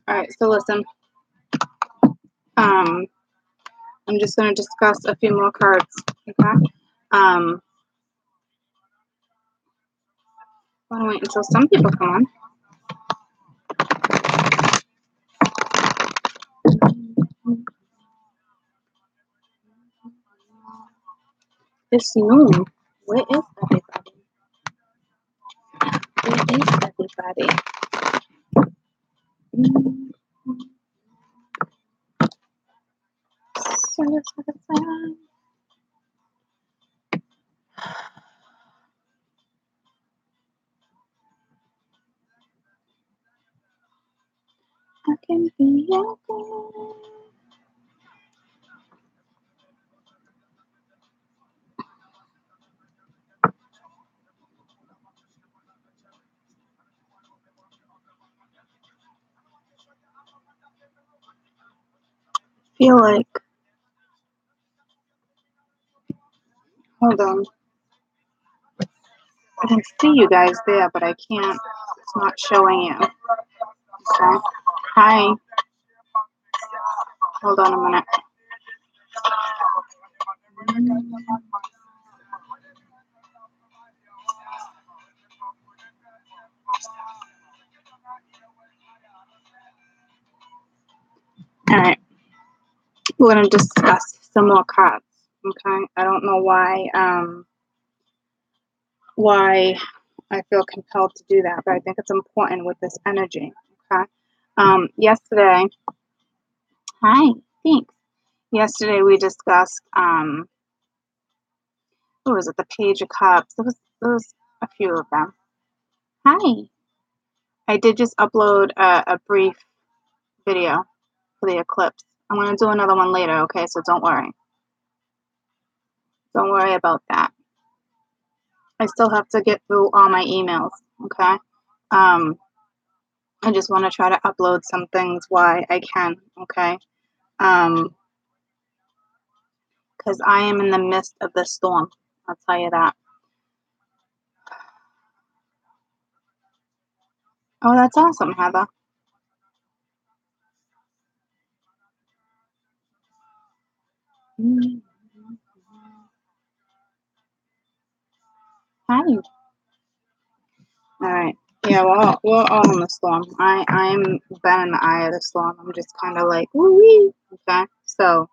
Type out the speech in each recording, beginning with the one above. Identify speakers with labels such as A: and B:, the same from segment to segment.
A: All right, so listen. I'm just going to discuss a few more cards. Okay. I want to wait until some people come on. It's noon. Where is everybody? Where is everybody? I can be okay. Feel like, hold on. I can see you guys there, but I can't. It's not showing you. Okay. Hi. Hold on a minute. All right. We're going to discuss some more cards. Okay. I don't know why I feel compelled to do that, but I think it's important with this energy. Okay. Yesterday, hi, thanks. Yesterday we discussed what was it, the Page of Cups. There was a few of them. Hi. I did just upload a brief video for the Eclipse. I'm gonna do another one later, okay? So don't worry. Don't worry about that. I still have to get through all my emails, okay? I just want to try to upload some things while I can, okay? Because I am in the midst of the storm. I'll tell you that. Oh, that's awesome, Heather. Hi. All right. Yeah, we're all in the storm. I'm been in the eye of the storm. I'm just kind of like, woo-wee. Okay. So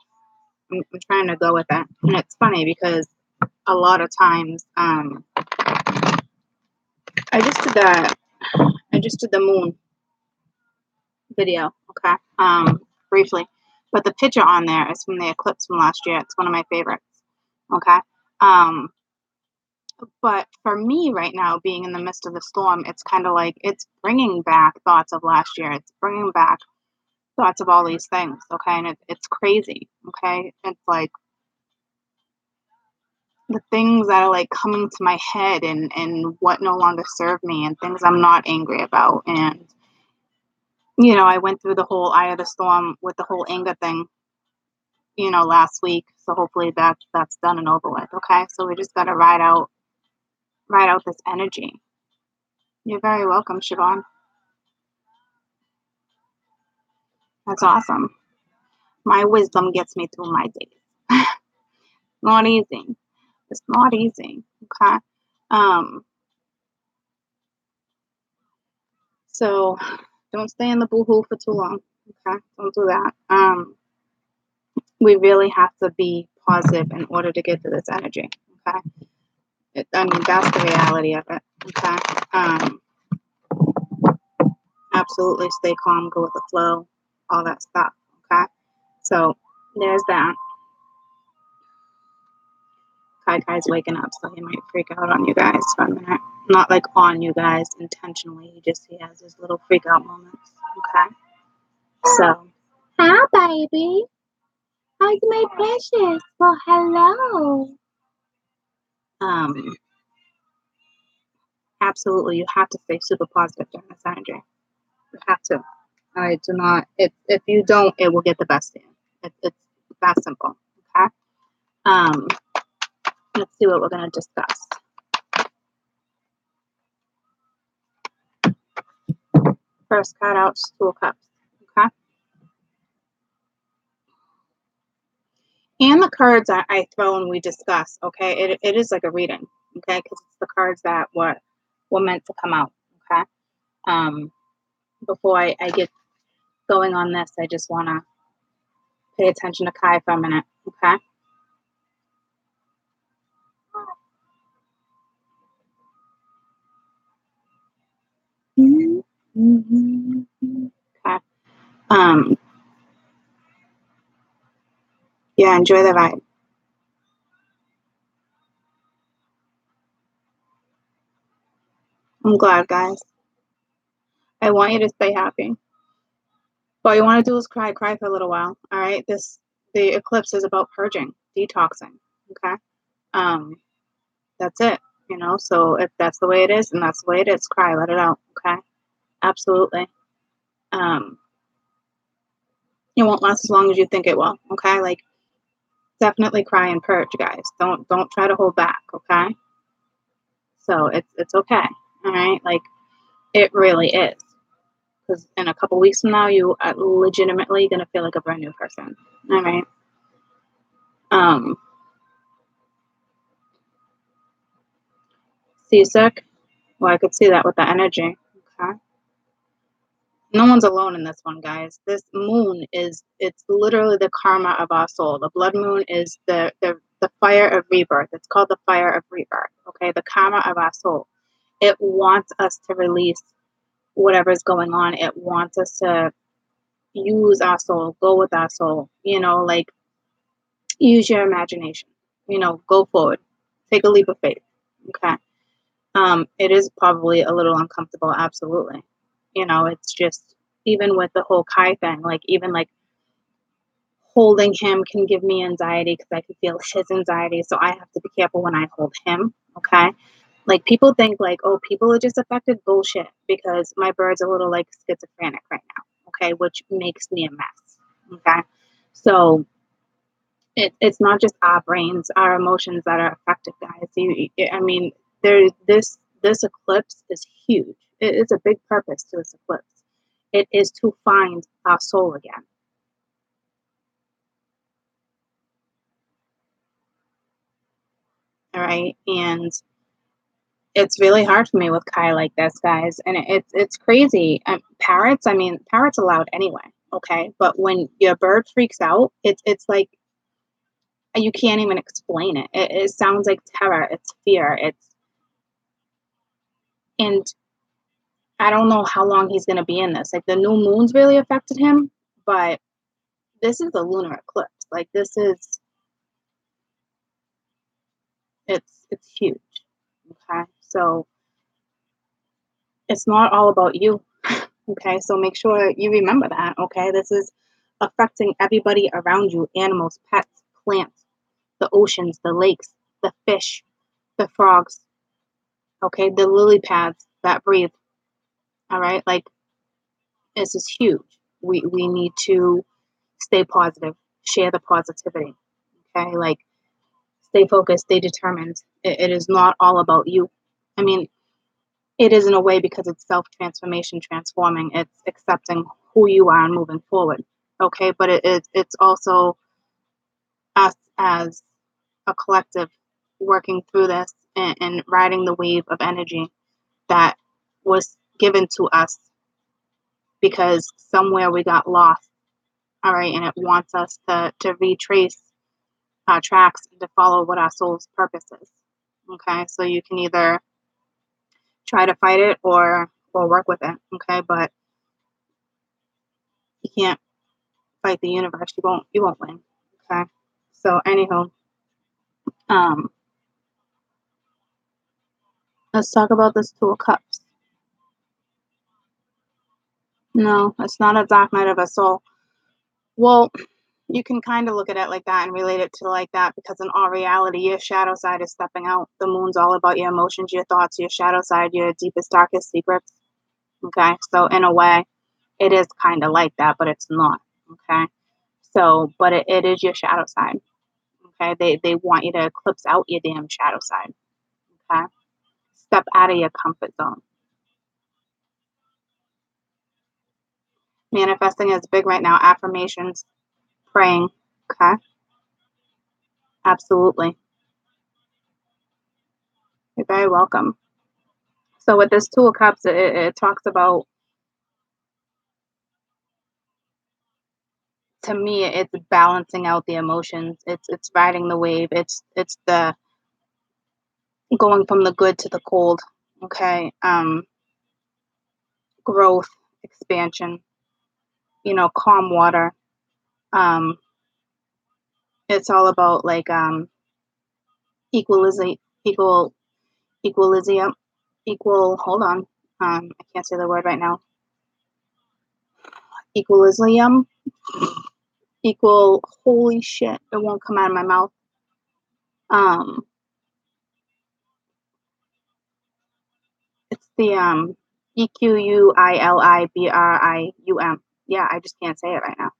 A: I'm trying to go with that. And it's funny because a lot of times, I just did that. I just did the moon video, okay, briefly. But the picture on there is from the eclipse from last year. It's one of my favorites, okay. But for me right now, being in the midst of the storm, it's kind of like it's bringing back thoughts of last year. It's bringing back thoughts of all these things, okay, and it's crazy, okay. It's like the things that are like coming to my head and what no longer serve me and things I'm not angry about. And I went through the whole eye of the storm with the whole anger thing, last week. So hopefully that's done and over with. Okay. So we just gotta ride out this energy. You're very welcome, Siobhan. That's awesome. My wisdom gets me through my days. Not easy. It's not easy. Okay. So don't stay in the boohoo for too long. Okay. Don't do that. We really have to be positive in order to get to this energy. Okay. That's the reality of it. Okay. Absolutely stay calm, go with the flow, all that stuff. Okay. So there's that. Kai Kai's waking up, so he might freak out on you guys for a minute. Not like on you guys intentionally. He has his little freak out moments. Okay. So, hi, baby. How's my precious? Well, hello. Absolutely, you have to stay super positive during this energy. You have to. I do not. If you don't, it will get the best of you. It's that simple. Okay. Let's see what we're gonna discuss. First card out, Two of Cups. And the cards I throw and we discuss, okay? It is like a reading, okay? Because it's the cards that were meant to come out, okay? Um, before I get going on this, I just want to pay attention to Kai for a minute, okay? Okay. Um, yeah, enjoy the ride. I'm glad, guys. I want you to stay happy. All you want to do is cry, cry for a little while. All right. The eclipse is about purging, detoxing. Okay. Um, that's it. You know. So if that's the way it is, and that's the way it is, cry, let it out. Okay. Absolutely. Um, it won't last as long as you think it will. Okay. Like definitely cry and purge, guys. Don't try to hold back. Okay. So it's okay. All right. Like it really is. Because in a couple weeks from now, you are legitimately gonna feel like a brand new person. All right. Um, seasick. Well, I could see that with the energy. Okay. No one's alone in this one, guys. This moon it's literally the karma of our soul. The blood moon is the fire of rebirth. It's called the fire of rebirth. Okay. The karma of our soul. It wants us to release whatever's going on. It wants us to use our soul, go with our soul, like use your imagination, go forward, take a leap of faith. Okay. It is probably a little uncomfortable, absolutely. It's just even with the whole Kai thing, like even like holding him can give me anxiety because I can feel his anxiety. So I have to be careful when I hold him. Okay. Like people think like, oh, people are just affected. Bullshit. Because my bird's a little like schizophrenic right now. Okay. Which makes me a mess. Okay. So it's not just our brains, our emotions that are affected, guys. I mean, this eclipse is huge. It's a big purpose to this eclipse. It is to find our soul again. All right, and it's really hard for me with Kai like this, guys, and it's crazy. Parrots, I mean, parrots allowed anyway. Okay, but when your bird freaks out, it's like you can't even explain it. It sounds like terror. It's fear. And I don't know how long he's going to be in this. Like the new moon's really affected him, but this is a lunar eclipse. Like this is it's huge. Okay? So it's not all about you. Okay? So make sure you remember that, okay? This is affecting everybody around you, animals, pets, plants, the oceans, the lakes, the fish, the frogs, okay? The lily pads that breathe. All right? Like this is huge. We need to stay positive, share the positivity. Okay? Like stay focused, stay determined. It is not all about you. I mean, it is in a way because it's self transformation, transforming. It's accepting who you are and moving forward. Okay, but it's also us as a collective working through this and riding the wave of energy that was given to us because somewhere we got lost. All right, and it wants us to retrace our tracks and to follow what our soul's purpose is. Okay, so you can either try to fight it or work with it. Okay, but you can't fight the universe. You won't win. Okay. So anyhow, um, let's talk about this Two of Cups. No, it's not a dark night of a soul. Well, you can kind of look at it like that and relate it to like that because in all reality, your shadow side is stepping out. The moon's all about your emotions, your thoughts, your shadow side, your deepest, darkest secrets. Okay. So in a way, it is kind of like that, but it's not. Okay. So, but it is your shadow side. Okay. They want you to eclipse out your damn shadow side. Okay. Step out of your comfort zone. Manifesting is big right now. Affirmations, praying. Okay. Absolutely. You're very welcome. So with this Two of Cups, it talks about, to me, it's balancing out the emotions. It's riding the wave. It's the going from the good to the cold. Okay. Growth, expansion. Calm water. Um, it's all about like equaliz equal equilibrium equal. Hold on. I can't say the word right now. Equilibrium. Equal. Holy shit! It won't come out of my mouth. Um, it's the Equilibrium. Yeah, I just can't say it right now.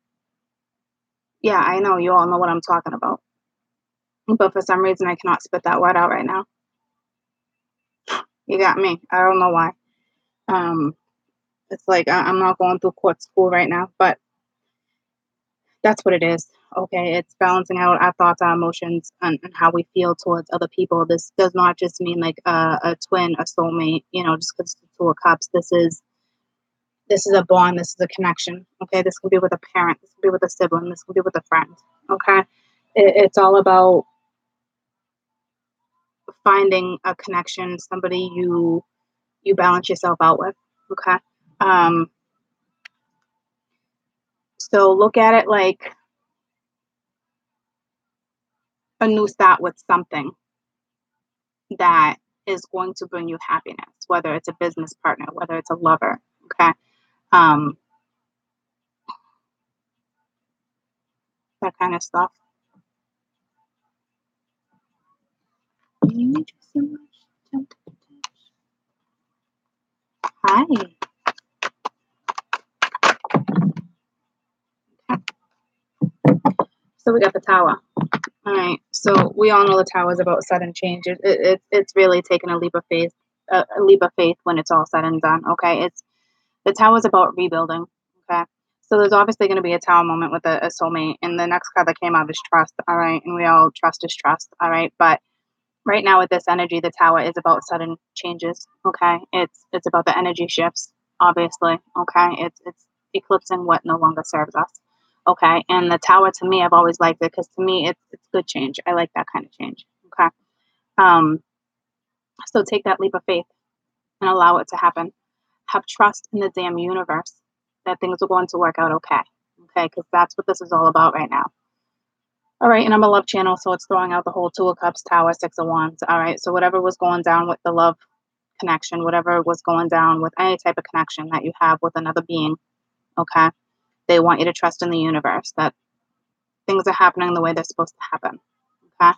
A: Yeah, I know you all know what I'm talking about, but for some reason I cannot spit that word out right now. You got me. I don't know why. Um, it's like I'm not going through court school right now, but that's what it is. Okay, it's balancing out our thoughts, our emotions, and how we feel towards other people. This does not just mean like a twin, a soulmate. Just because it's Two of Cups. This is a bond. This is a connection. Okay, this can be with a parent. This can be with a sibling. This can be with a friend. Okay, it's all about finding a connection, somebody you balance yourself out with. Okay, um, so look at it like a new start with something that is going to bring you happiness, whether it's a business partner, whether it's a lover. Okay, um, that kind of stuff. Hi. So we got the Tower. All right. So we all know the Tower is about sudden change. It's really taking a leap of faith, a leap of faith when it's all said and done. Okay. The Tower is about rebuilding. Okay. So there's obviously going to be a Tower moment with a soulmate, and the next card that came out is trust. All right, and we all trust is trust. All right, but right now with this energy, the Tower is about sudden changes. Okay, it's about the energy shifts. Obviously. Okay, it's eclipsing what no longer serves us. Okay, and the Tower, to me, I've always liked it because to me it's good change. I like that kind of change. Okay, um, so take that leap of faith and allow it to happen. Have trust in the damn universe that things are going to work out okay. Okay, because that's what this is all about right now. All right, and I'm a love channel, so it's throwing out the whole Two of Cups, Tower, Six of Wands. All right, so whatever was going down with the love connection, whatever was going down with any type of connection that you have with another being, okay, they want you to trust in the universe that things are happening the way they're supposed to happen. Okay,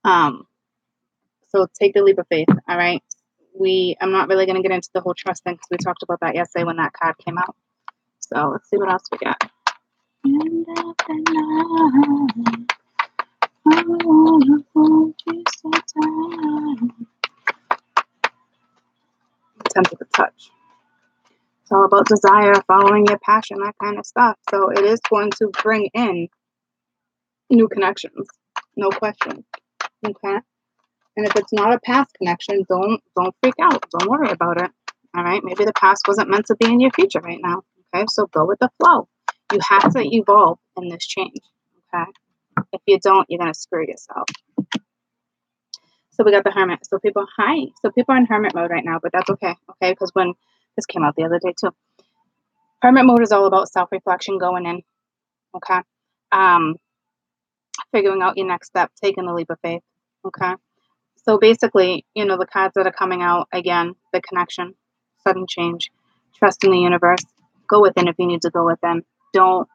A: um, so take the leap of faith. All right, I'm not really going to get into the whole trust thing because we talked about that yesterday when that card came out. So let's see what else we got. End of the night, I wanna hold you so tight. Tempted to touch. It's all about desire, following your passion, that kind of stuff. So it is going to bring in new connections, no question. Okay. And if it's not a past connection, don't freak out. Don't worry about it. All right. Maybe the past wasn't meant to be in your future right now. Okay. So go with the flow. You have to evolve in this change. Okay. If you don't, you're gonna screw yourself. So we got the Hermit. So people, hi. So people are in Hermit mode right now, but that's okay. Okay, because when this came out the other day too. Hermit mode is all about self-reflection, going in. Okay. Um, Figuring out your next step, taking the leap of faith. Okay. So basically, the cards that are coming out again, the connection, sudden change, trust in the universe. Go within if you need to go within. Don't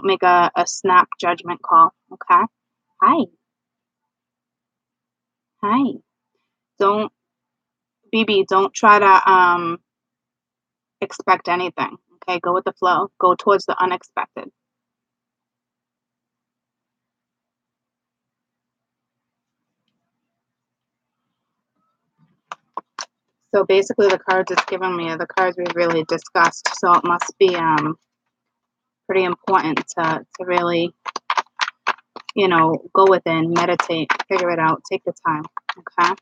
A: make a snap judgment call. Okay. Hi. Hi. Don't BB, don't try to expect anything. Okay, go with the flow. Go towards the unexpected. So basically the cards it's given me are the cards we've really discussed. So it must be pretty important to really you know, go within, meditate, figure it out, take the time, okay?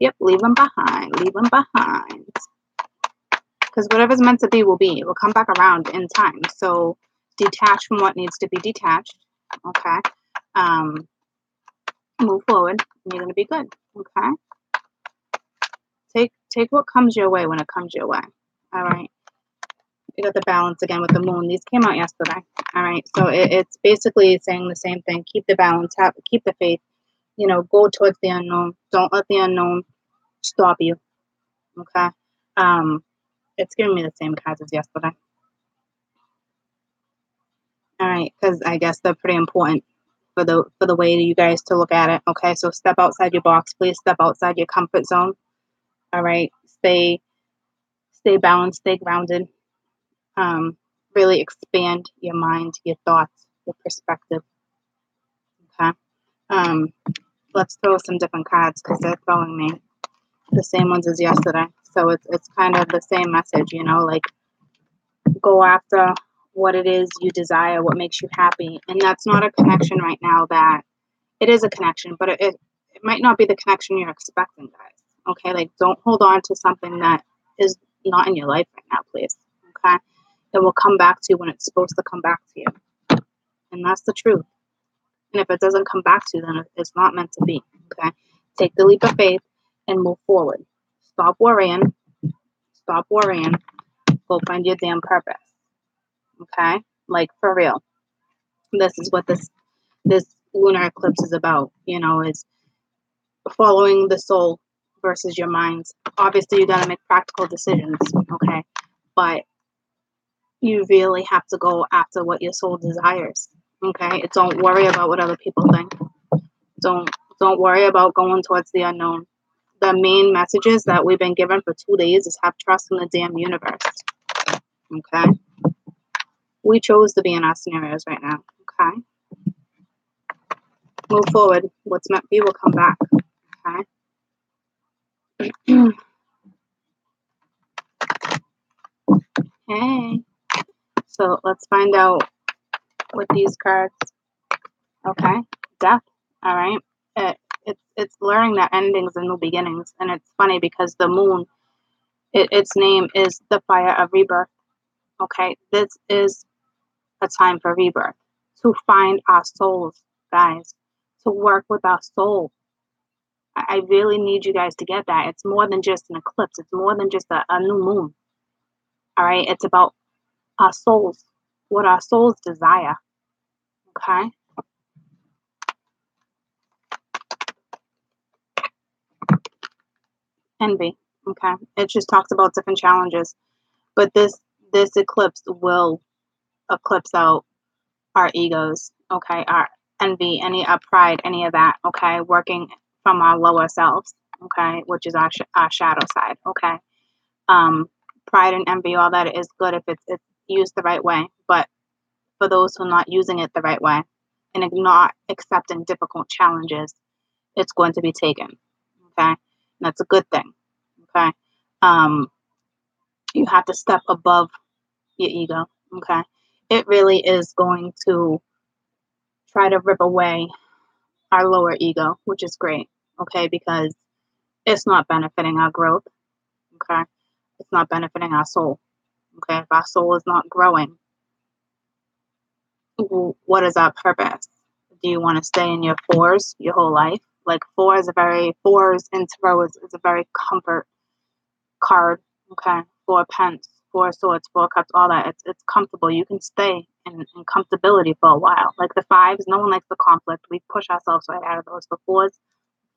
A: Yep, leave them behind, leave them behind. Because whatever's meant to be will be. It will come back around in time. So detach from what needs to be detached, okay? Move forward, and you're going to be good, okay? Take what comes your way when it comes your way, all right? You got the balance again with the moon. These came out yesterday, all right? So it's basically saying the same thing. Keep the balance, keep the faith, you know, go towards the unknown. Don't let the unknown stop you, okay? It's giving me the same cards as yesterday. All right, because I guess they're pretty important for the way you guys to look at it. Okay, so step outside your box, please. Step outside your comfort zone. All right, stay balanced, stay grounded. Really expand your mind, your thoughts, your perspective. Okay. Let's throw some different cards because they're throwing me the same ones as yesterday. So it's kind of the same message, you know, like go after what it is you desire, what makes you happy, and that's not a connection right now that. It is a connection, but it might not be the connection you're expecting, guys. Okay, like don't hold on to something that is not in your life right now, please. Okay, it will come back to you when it's supposed to come back to you, and that's the truth. And if it doesn't come back to you, then it's not meant to be. Okay, take the leap of faith and move forward. Stop worrying. Stop worrying. Go find your damn purpose. Okay, like for real. This is what this lunar eclipse is about. You know, is following the soul versus your minds. Obviously, you got to make practical decisions, okay? But you really have to go after what your soul desires, okay? Don't worry about what other people think. Don't don't worry about going towards the unknown. The main messages that we've been given for 2 days is have trust in the damn universe, okay? We chose to be in our scenarios right now, okay? Move forward. What's meant for you will come back, okay? Hey. So let's find out with these cards. Okay, death. All right. It's learning that endings and new beginnings, and it's funny because the moon, its name is the fire of rebirth. Okay, this is a time for rebirth, to find our souls, guys, to work with our soul. I really need you guys to get that. It's more than just an eclipse. It's more than just a new moon. All right, it's about our souls, what our souls desire. Okay. Envy. Okay, it just talks about different challenges, but this eclipse will eclipse out our egos. Okay, our envy, our pride, any of that. Okay, working from our lower selves. Okay, which is our shadow side. Okay, pride and envy, all that is good if it's used the right way, but for those who are not using it the right way and not accepting difficult challenges, it's going to be taken. Okay, and that's a good thing. Okay. Um, you have to step above your ego. Okay. It really is going to try to rip away our lower ego, which is great. Okay. Because it's not benefiting our growth. Okay. It's not benefiting our soul. Okay. If our soul is not growing, what is our purpose? Do you want to stay in your fours your whole life? Like fours in tarot is a very comfort card. Okay, 4 pence, 4 swords, 4 cups, all that. It's comfortable. You can stay in comfortability for a while. Like the fives, no one likes the conflict. We push ourselves right out of those. The fours,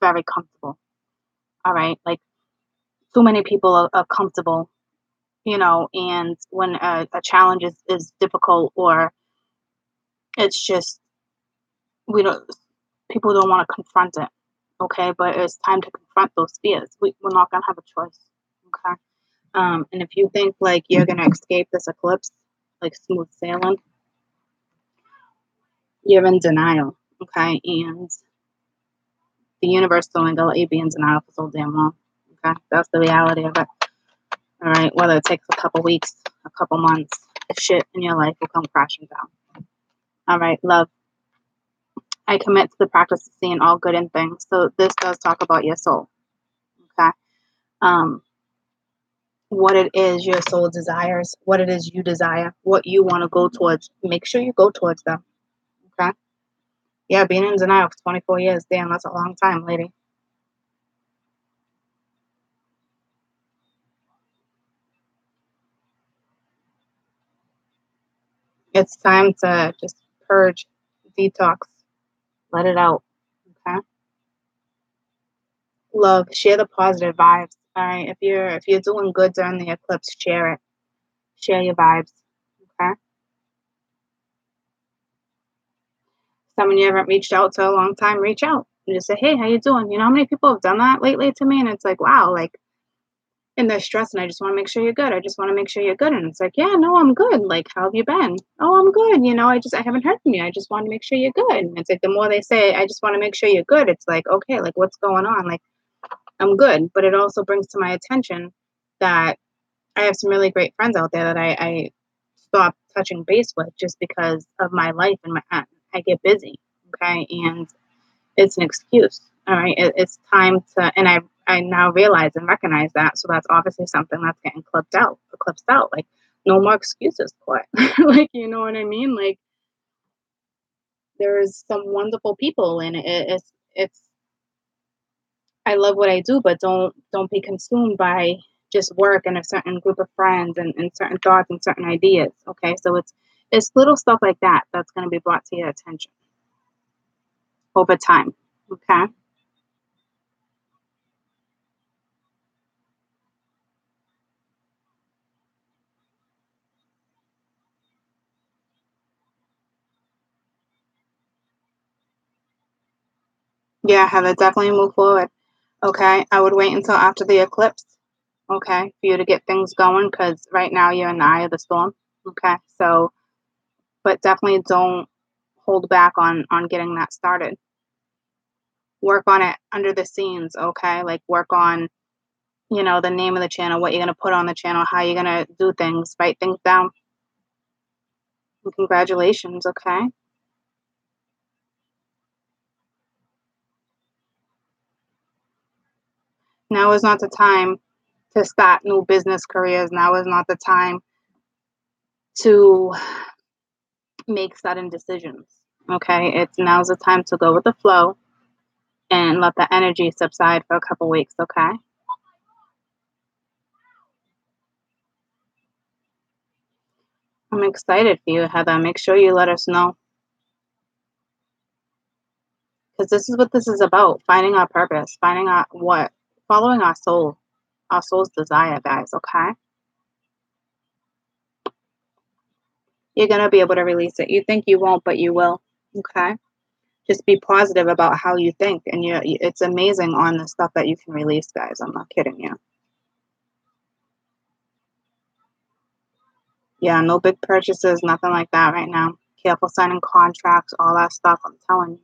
A: very comfortable. All right, like too many people are comfortable, you know. And when a challenge is difficult, or it's just we don't people don't want to confront it. Okay, but it's time to confront those fears. We're not gonna have a choice. Okay. And if you think like you're gonna escape this eclipse, like smooth sailing, you're in denial, okay? And the universe don't gonna let you be in denial for so damn long, okay? That's the reality of it. All right, whether it takes a couple weeks, a couple months, shit in your life will come crashing down. All right, love. I commit to the practice of seeing all good in things. So this does talk about your soul. Okay. Um, what it is your soul desires, what it is you desire, what you want to go towards. Make sure you go towards them. Okay. Yeah, being in denial for 24 years. Damn, that's a long time, lady. It's time to just purge, detox, let it out. Okay. Love, share the positive vibes. All right. If you're doing good during the eclipse, share it. Share your vibes. Okay. Someone you haven't reached out to a long time, reach out. And just say, hey, how you doing? You know how many people have done that lately to me? And it's like, wow, like, and they're stressed, and I just want to make sure you're good. I just want to make sure you're good. And it's like, yeah, no, I'm good. Like, how have you been? Oh, I'm good. I haven't heard from you. I just want to make sure you're good. And it's like, the more they say, I just want to make sure you're good, it's like, okay, like, what's going on? Like, I'm good. But it also brings to my attention that I have some really great friends out there that I stopped touching base with just because of my life and I get busy. Okay. And it's an excuse. All right. It's time to, and I now realize and recognize that. So that's obviously something that's getting eclipsed out. Like, no more excuses for it. Like, you know what I mean? Like, there's some wonderful people and it's, I love what I do, but don't be consumed by just work and a certain group of friends and certain thoughts and certain ideas. Okay. So it's little stuff like that that's going to be brought to your attention over time. Okay. Yeah, Heather, definitely move forward. Okay. I would wait until after the eclipse. Okay. For you to get things going because right now you're in the eye of the storm. Okay. So, but definitely don't hold back on getting that started. Work on it under the scenes. Okay. Like, work on, the name of the channel, what you're going to put on the channel, how you're going to do things, write things down. And congratulations. Okay. Now is not the time to start new business careers. Now is not the time to make sudden decisions. Okay. It's now's the time to go with the flow and let the energy subside for a couple weeks. Okay. I'm excited for you, Heather. Make sure you let us know because this is what this is about: finding our purpose, finding out what, following our soul's desire, guys. Okay. You're going to be able to release it. You think you won't, but you will. Okay. Just be positive about how you think. And it's amazing on the stuff that you can release, guys. I'm not kidding you. Yeah, no big purchases, nothing like that right now. Careful signing contracts, all that stuff. I'm telling you.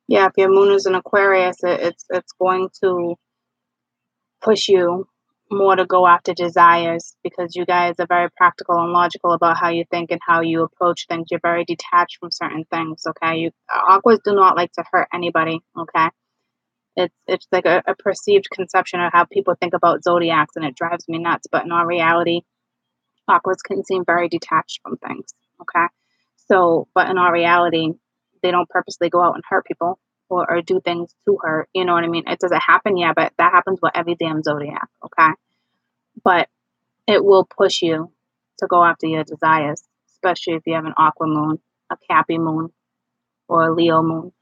A: Yeah, if your moon is in Aquarius, it's going to push you more to go after desires because you guys are very practical and logical about how you think and how you approach things. You're very detached from certain things. Okay, you Aquas do not like to hurt anybody. Okay, it's like a perceived conception of how people think about zodiacs, and it drives me nuts. But in all reality, Aquas can seem very detached from things. Okay, so but in all reality, they don't purposely go out and hurt people or do things to hurt. You know what I mean? It doesn't happen, yeah, but that happens with every damn zodiac. Okay, but it will push you to go after your desires, especially if you have an Aqua moon, a Cappy moon, or a Leo moon.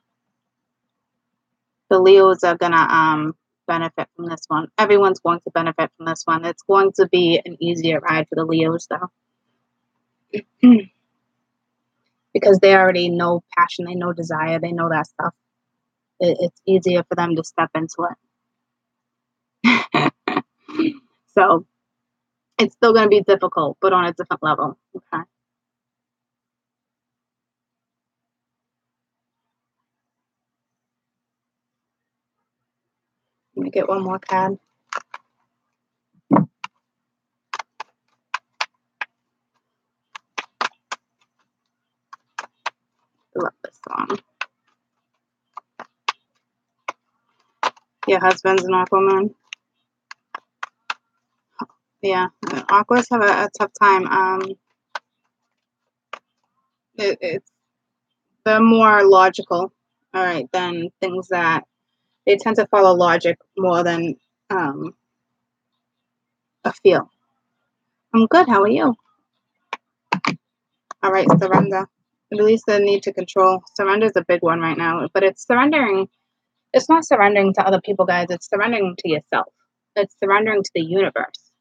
A: The Leos are gonna benefit from this one. Everyone's going to benefit from this one. It's going to be an easier ride for the Leos though. Because they already know passion, they know desire, they know that stuff. It's easier for them to step into it. So it's still going to be difficult, but on a different level. Okay. me get one more card. I love this song. Your husband's an Aquaman. Yeah, Aquas have a tough time. They're more logical, all right, than things that they tend to follow logic more than a feel. I'm good. How are you? All right, surrender. Release the need to control. Surrender is a big one right now, but it's surrendering. It's not surrendering to other people, guys. It's surrendering to yourself. It's surrendering to the universe,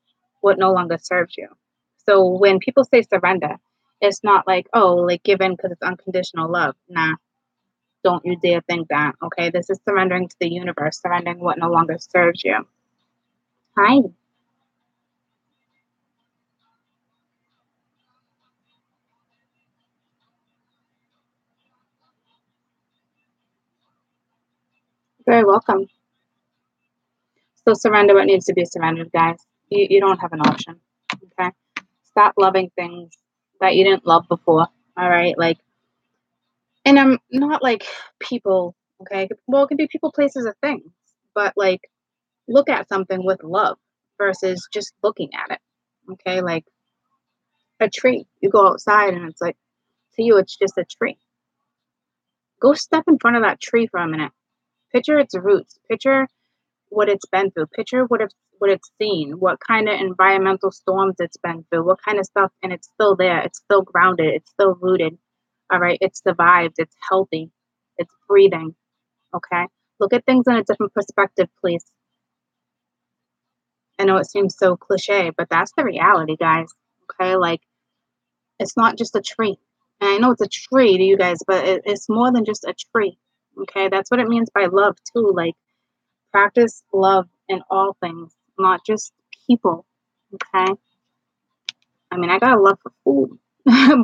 A: what no longer serves you. So when people say surrender, it's not like, oh, like give in because it's unconditional love. Nah, don't you dare think that. Okay, this is surrendering to the universe, surrendering what no longer serves you. Hi. Very welcome. So surrender what needs to be surrendered, guys. You don't have an option. Okay. Stop loving things that you didn't love before. All right. Like, and I'm not like people, okay? Well, it can be people, places, or things, but like look at something with love versus just looking at it. Okay. Like a tree. You go outside and it's like, to you, it's just a tree. Go step in front of that tree for a minute. Picture its roots. Picture what it's been through. Picture what it's seen, what kind of environmental storms it's been through, what kind of stuff, and it's still there. It's still grounded. It's still rooted. All right. It's survived. It's healthy. It's breathing. Okay. Look at things in a different perspective, please. I know it seems so cliche, but that's the reality, guys. Okay. Like it's not just a tree. And I know it's a tree to you guys, but it's more than just a tree. Okay. That's what it means by love, too. Like, practice love in all things, not just people. Okay. I mean, I got a love for food,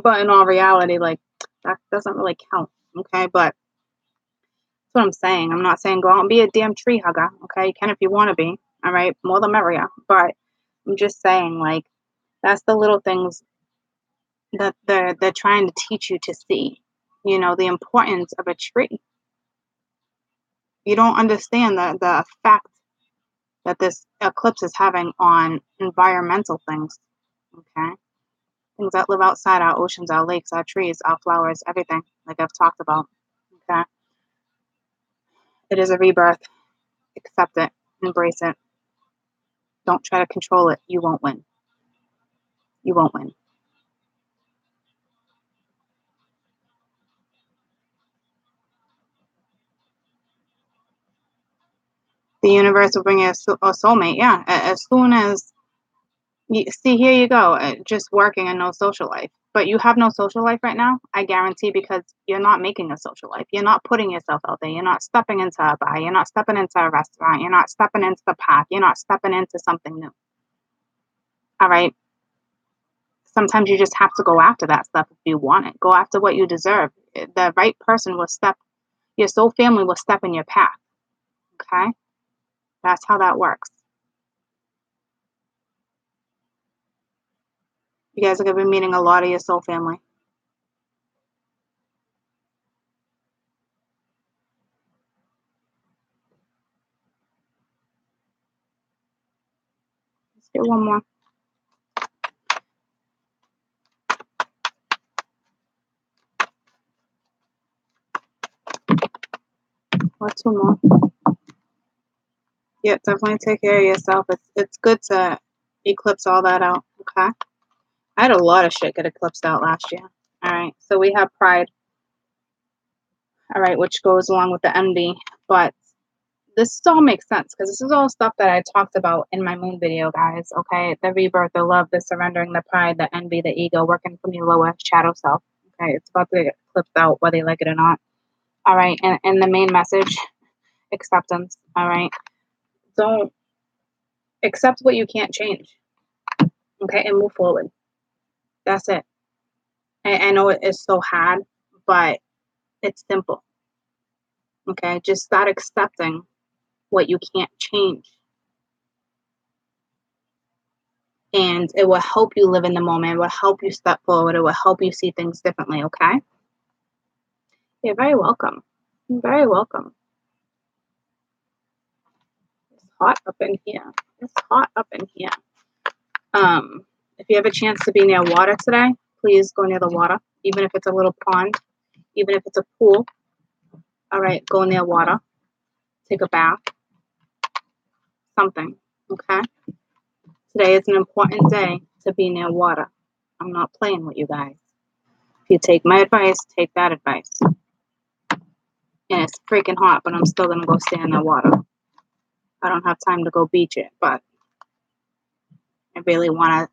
A: but in all reality, like that doesn't really count. Okay. But that's what I'm saying. I'm not saying go out and be a damn tree hugger. Okay. You can if you want to be. All right. More the merrier. But I'm just saying, like, that's the little things that they're trying to teach you to see. You know, the importance of a tree. You don't understand the effect that this eclipse is having on environmental things. Okay. Things that live outside our oceans, our lakes, our trees, our flowers, everything, like I've talked about. Okay. It is a rebirth. Accept it. Embrace it. Don't try to control it. You won't win. You won't win. The universe will bring you a soulmate. Yeah. As soon as you see, here you go, just working and no social life. But you have no social life right now, I guarantee, because you're not making a social life. You're not putting yourself out there. You're not stepping into a bar. You're not stepping into a restaurant. You're not stepping into the park. You're not stepping into something new. All right. Sometimes you just have to go after that stuff if you want it. Go after what you deserve. The right person will step, your soul family will step in your path. Okay. That's how that works. You guys are going to be meeting a lot of your soul family. Let's get one more. Or two more. Yeah, definitely take care of yourself. It's good to eclipse all that out. Okay. I had a lot of shit get eclipsed out last year. All right. So we have pride. All right, which goes along with the envy. But this all makes sense because this is all stuff that I talked about in my moon video, guys. Okay. The rebirth, the love, the surrendering, the pride, the envy, the ego, working from your lower shadow self. Okay. It's about to get eclipsed out, whether you like it or not. All right. And the main message, acceptance. All right. Don't accept what you can't change. Okay. And move forward. That's it. I know it is so hard, but it's simple. Okay. Just start accepting what you can't change. And it will help you live in the moment. It will help you step forward. It will help you see things differently, okay? You're very welcome. You're very welcome. It's hot up in here. It's hot up in here. If you have a chance to be near water today, please go near the water, even if it's a little pond, even if it's a pool. All right, go near water. Take a bath. Something, okay? Today is an important day to be near water. I'm not playing with you guys. If you take my advice, take that advice. And it's freaking hot, but I'm still going to go stay in the water. I don't have time to go beach it, but I really want to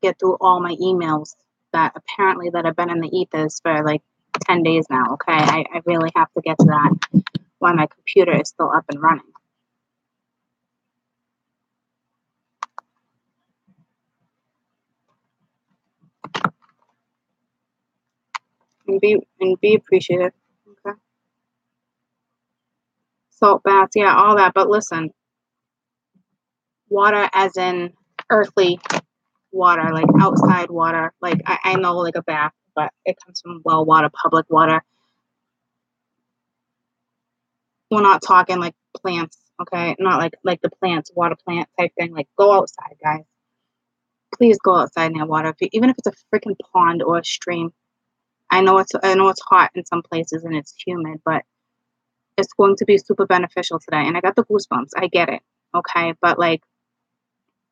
A: get through all my emails that apparently that have been in the ethers for like 10 days now, okay? I really have to get to that while my computer is still up and running. And be appreciative, okay? Salt baths, yeah, all that. But listen, water as in earthly water, like outside water. Like I know like a bath, but it comes from well water, public water. We're not talking like plants, okay? Not like the plants, water plant type thing. Like go outside, guys. Please go outside near water, even if it's a freaking pond or a stream. I know it's hot in some places and it's humid, but it's going to be super beneficial today. And I got the goosebumps. I get it, okay? But like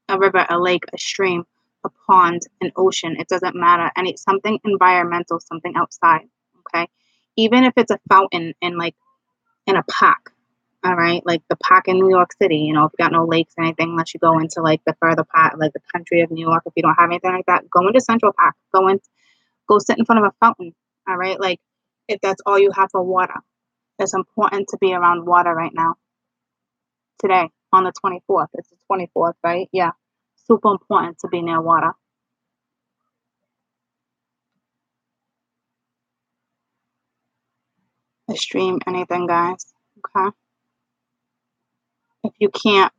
A: a river, a lake, a stream, a pond, an ocean, it doesn't matter. And it's something environmental, something outside, okay? Even if it's a fountain in like in a park, all right? Like the park in New York City, you know, if you got no lakes or anything, unless you go into like the further part, like the country of New York, if you don't have anything like that, go into Central Park, go sit in front of a fountain, all right? Like if that's all you have for water, it's important to be around water right now. Today, on the 24th, it's the 24th, right? Yeah, super important to be near water. A stream, anything, guys, okay? If you can't,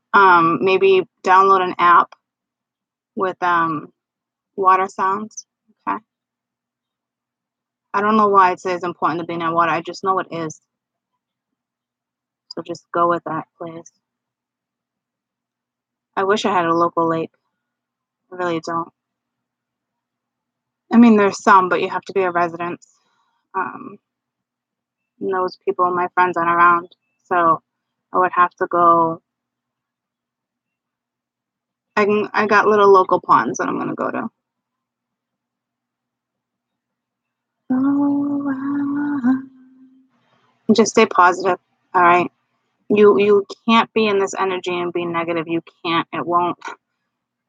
A: maybe download an app with water sounds, okay? I don't know why it says important to be near water. I just know it is. So just go with that, please. I wish I had a local lake. I really don't. I mean, there's some, but you have to be a resident. And those people, my friends, aren't around. So I would have to go. I got little local ponds that I'm going to go to. Just stay positive, all right? You can't be in this energy and be negative. You can't. It won't.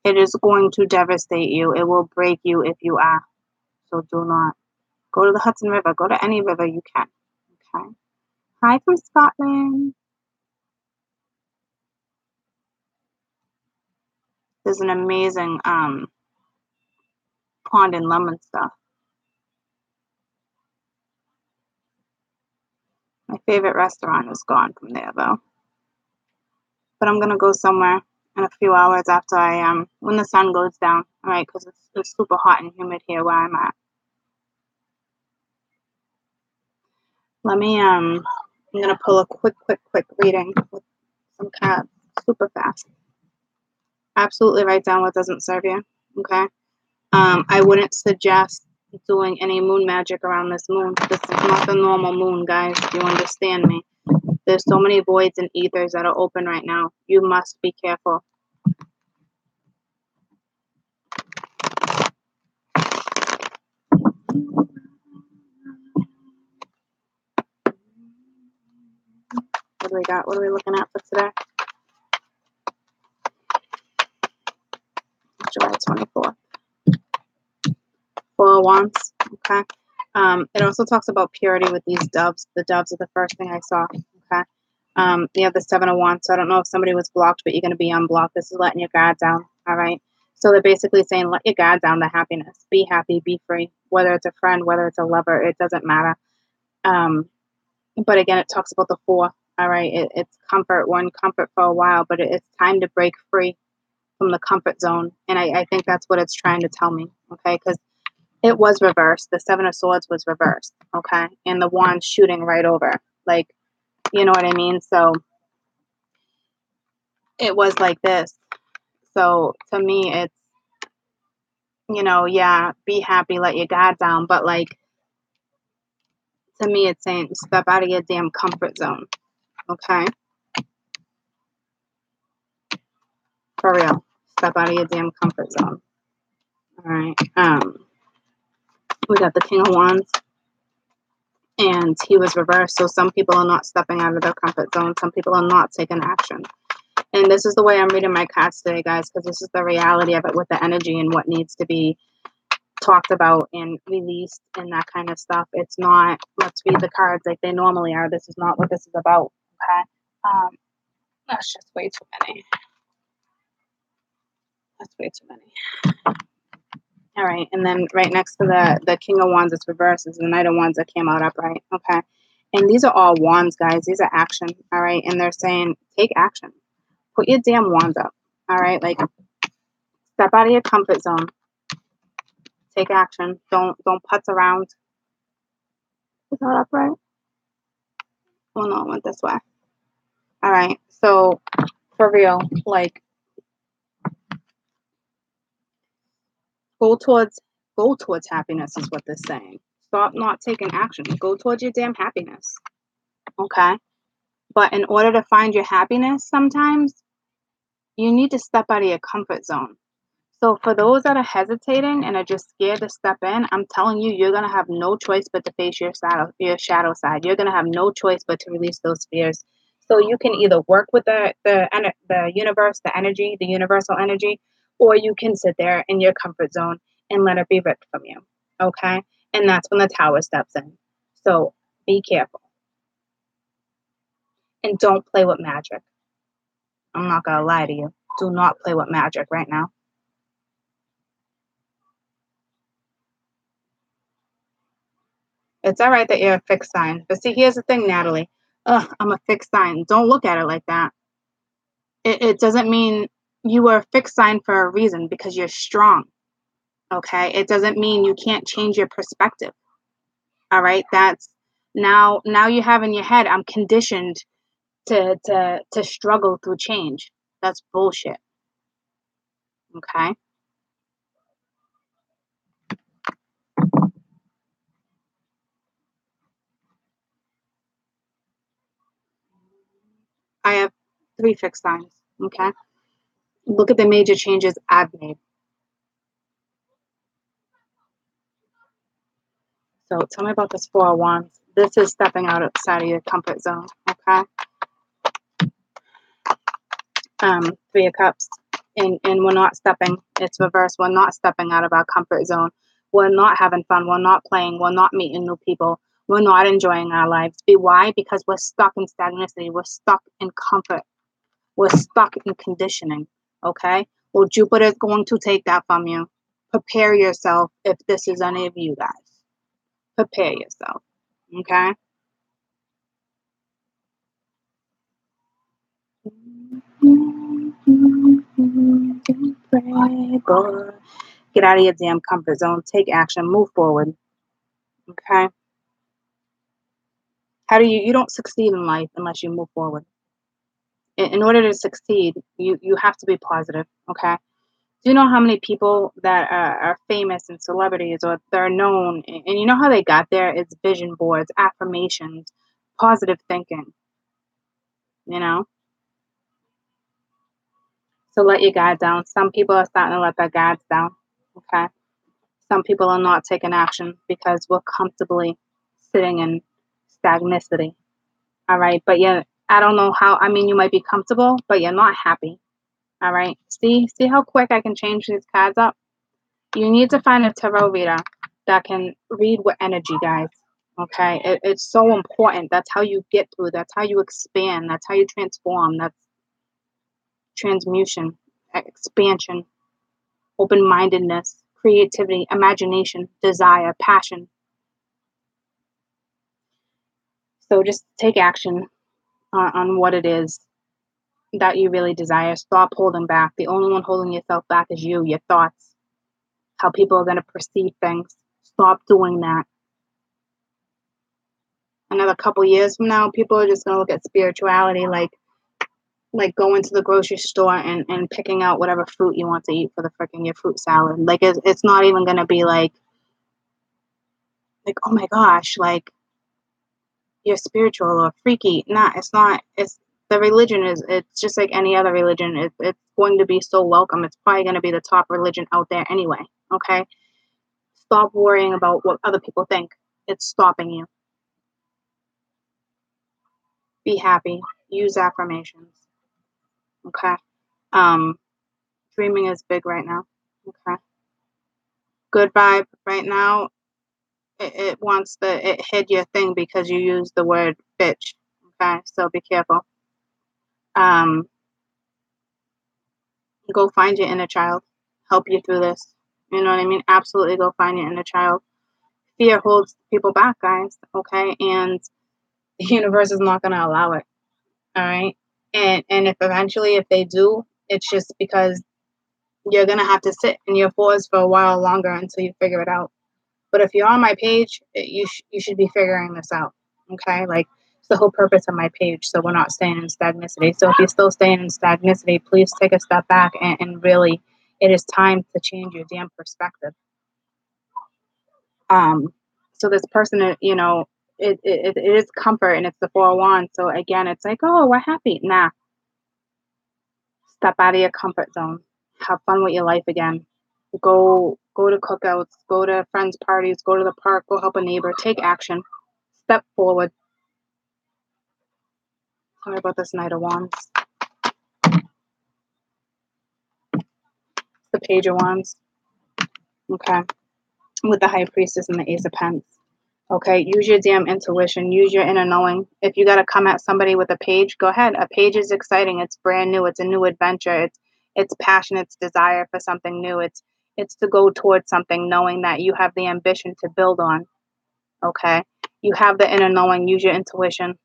A: It is going to devastate you. It will break you if you are. So do not. Go to the Hudson River. Go to any river you can. Okay. Hi from Scotland. There's an amazing pond in Leominster. My favorite restaurant is gone from there though. But I'm gonna go somewhere in a few hours after when the sun goes down. All right, because it's super hot and humid here where I'm at. Let me I'm gonna pull a quick reading with some cards super fast. Absolutely write down what doesn't serve you. Okay. I wouldn't suggest doing any moon magic around this moon. This is not the normal moon, guys. Do you understand me? There's so many voids and ethers that are open right now. You must be careful. What do we got? What are we looking at for today? July 24th. Four of Wands. Okay. It also talks about purity with these doves. The doves are the first thing I saw. Okay. You have the Seven of Wands. So I don't know if somebody was blocked, but you're going to be unblocked. This is letting your guard down. All right. So they're basically saying, let your guard down to happiness. Be happy, be free. Whether it's a friend, whether it's a lover, it doesn't matter. But again, it talks about the four. All right. It's comfort. We're in comfort for a while, but it's time to break free from the comfort zone. And I think that's what it's trying to tell me. Okay. Because it was reversed. The Seven of Swords was reversed. Okay. And the wand shooting right over. Like, you know what I mean? So it was like this. So to me, it's, yeah, be happy, let your guard down. But like, to me, it's saying step out of your damn comfort zone. Okay. For real. Step out of your damn comfort zone. All right. We got the King of Wands, and he was reversed. So some people are not stepping out of their comfort zone. Some people are not taking action. And this is the way I'm reading my cards today, guys, because this is the reality of it with the energy and what needs to be talked about and released and that kind of stuff. It's not, let's read the cards like they normally are. This is not what this is about. Okay. That's just way too many. That's way too many. All right. And then right next to the King of Wands, it's reversed, is the Knight of Wands that came out upright. Okay. And these are all wands, guys. These are action. All right. And they're saying, take action. Put your damn wands up. All right. Like, step out of your comfort zone. Take action. Don't putz around. Is that upright? Well, no, it went this way. All right. So for real, like, go towards happiness is what they're saying. Stop not taking action. Go towards your damn happiness. Okay. But in order to find your happiness, sometimes you need to step out of your comfort zone. So for those that are hesitating and are just scared to step in, I'm telling you, you're gonna have no choice but to face your shadow side. You're gonna have no choice but to release those fears. So you can either work with the universe, the energy, the universal energy, or you can sit there in your comfort zone and let it be ripped from you. Okay? And that's when the tower steps in. So be careful. And don't play with magic. I'm not gonna lie to you. Do not play with magic right now. It's all right that you're a fixed sign. But see, here's the thing, Natalie. Ugh, I'm a fixed sign. Don't look at it like that. It doesn't mean you were a fixed sign for a reason because you're strong. Okay? It doesn't mean you can't change your perspective. All right? That's now you have in your head, I'm conditioned to struggle through change. That's bullshit. Okay? I have 3 fixed signs. Okay? Look at the major changes I've made. So tell me about this 4 of Wands. This is stepping outside of your comfort zone. Okay? 3 of Cups. And we're not stepping, it's reversed. We're not stepping out of our comfort zone. We're not having fun. We're not playing. We're not meeting new people. We're not enjoying our lives. Why? Because we're stuck in stagnancy. We're stuck in comfort. We're stuck in conditioning. Okay? Well, Jupiter is going to take that from you. Prepare yourself if this is any of you guys. Prepare yourself. Okay? Get out of your damn comfort zone. Take action. Move forward. Okay? How do you don't succeed in life unless you move forward. In order to succeed, you have to be positive. Okay? Do you know how many people that are famous and celebrities or they're known, and you know how they got there? It's vision boards, affirmations, positive thinking. You know? So let your guard down. Some people are starting to let their guards down. Okay? Some people are not taking action because we're comfortably sitting in stagnicity. All right. But yeah, I don't know how, I mean, you might be comfortable, but you're not happy. All right. See how quick I can change these cards up? You need to find a tarot reader that can read with energy, guys. Okay. It's so important. That's how you get through. That's how you expand. That's how you transform. That's transmutation, expansion, open mindedness, creativity, imagination, desire, passion. So just take action. on what it is that you really desire. Stop holding back. The only one holding yourself back is you, your thoughts, how people are going to perceive things. Stop doing that. Another couple years from now, people are just going to look at spirituality like going to the grocery store and picking out whatever fruit you want to eat for the freaking your fruit salad. Like it's not even going to be like, oh my gosh, like you're spiritual or freaky. Nah, it's not. It's the religion is. It's just like any other religion. It's going to be so welcome. It's probably going to be the top religion out there anyway. Okay, stop worrying about what other people think. It's stopping you. Be happy. Use affirmations. Okay. Dreaming is big right now. Okay. Good vibe right now. It wants it hid your thing because you used the word bitch. Okay, so be careful. Go find your inner child. Help you through this. You know what I mean? Absolutely go find your inner child. Fear holds people back, guys. Okay, and the universe is not going to allow it. All right, and if eventually if they do, it's just because you're gonna have to sit in your fours for a while longer until you figure it out. But if you're on my page, you should be figuring this out. Okay, like it's the whole purpose of my page, so we're not staying in stagnicity. So if you're still staying in stagnicity, please take a step back and really, it is time to change your damn perspective. So this person, you know, it is comfort and it's the 401. So again, it's like, oh, we're happy. Nah, step out of your comfort zone. Have fun with your life again. Go to cookouts, go to friends' parties, go to the park, go help a neighbor, take action. Step forward. Sorry about this Knight of Wands. The Page of Wands. Okay. With the High Priestess and the Ace of Pents. Okay. Use your damn intuition. Use your inner knowing. If you got to come at somebody with a page, go ahead. A page is exciting. It's brand new. It's a new adventure. It's passion. It's desire for something new. It's to go towards something knowing that you have the ambition to build on. Okay. You have the inner knowing. Use your intuition.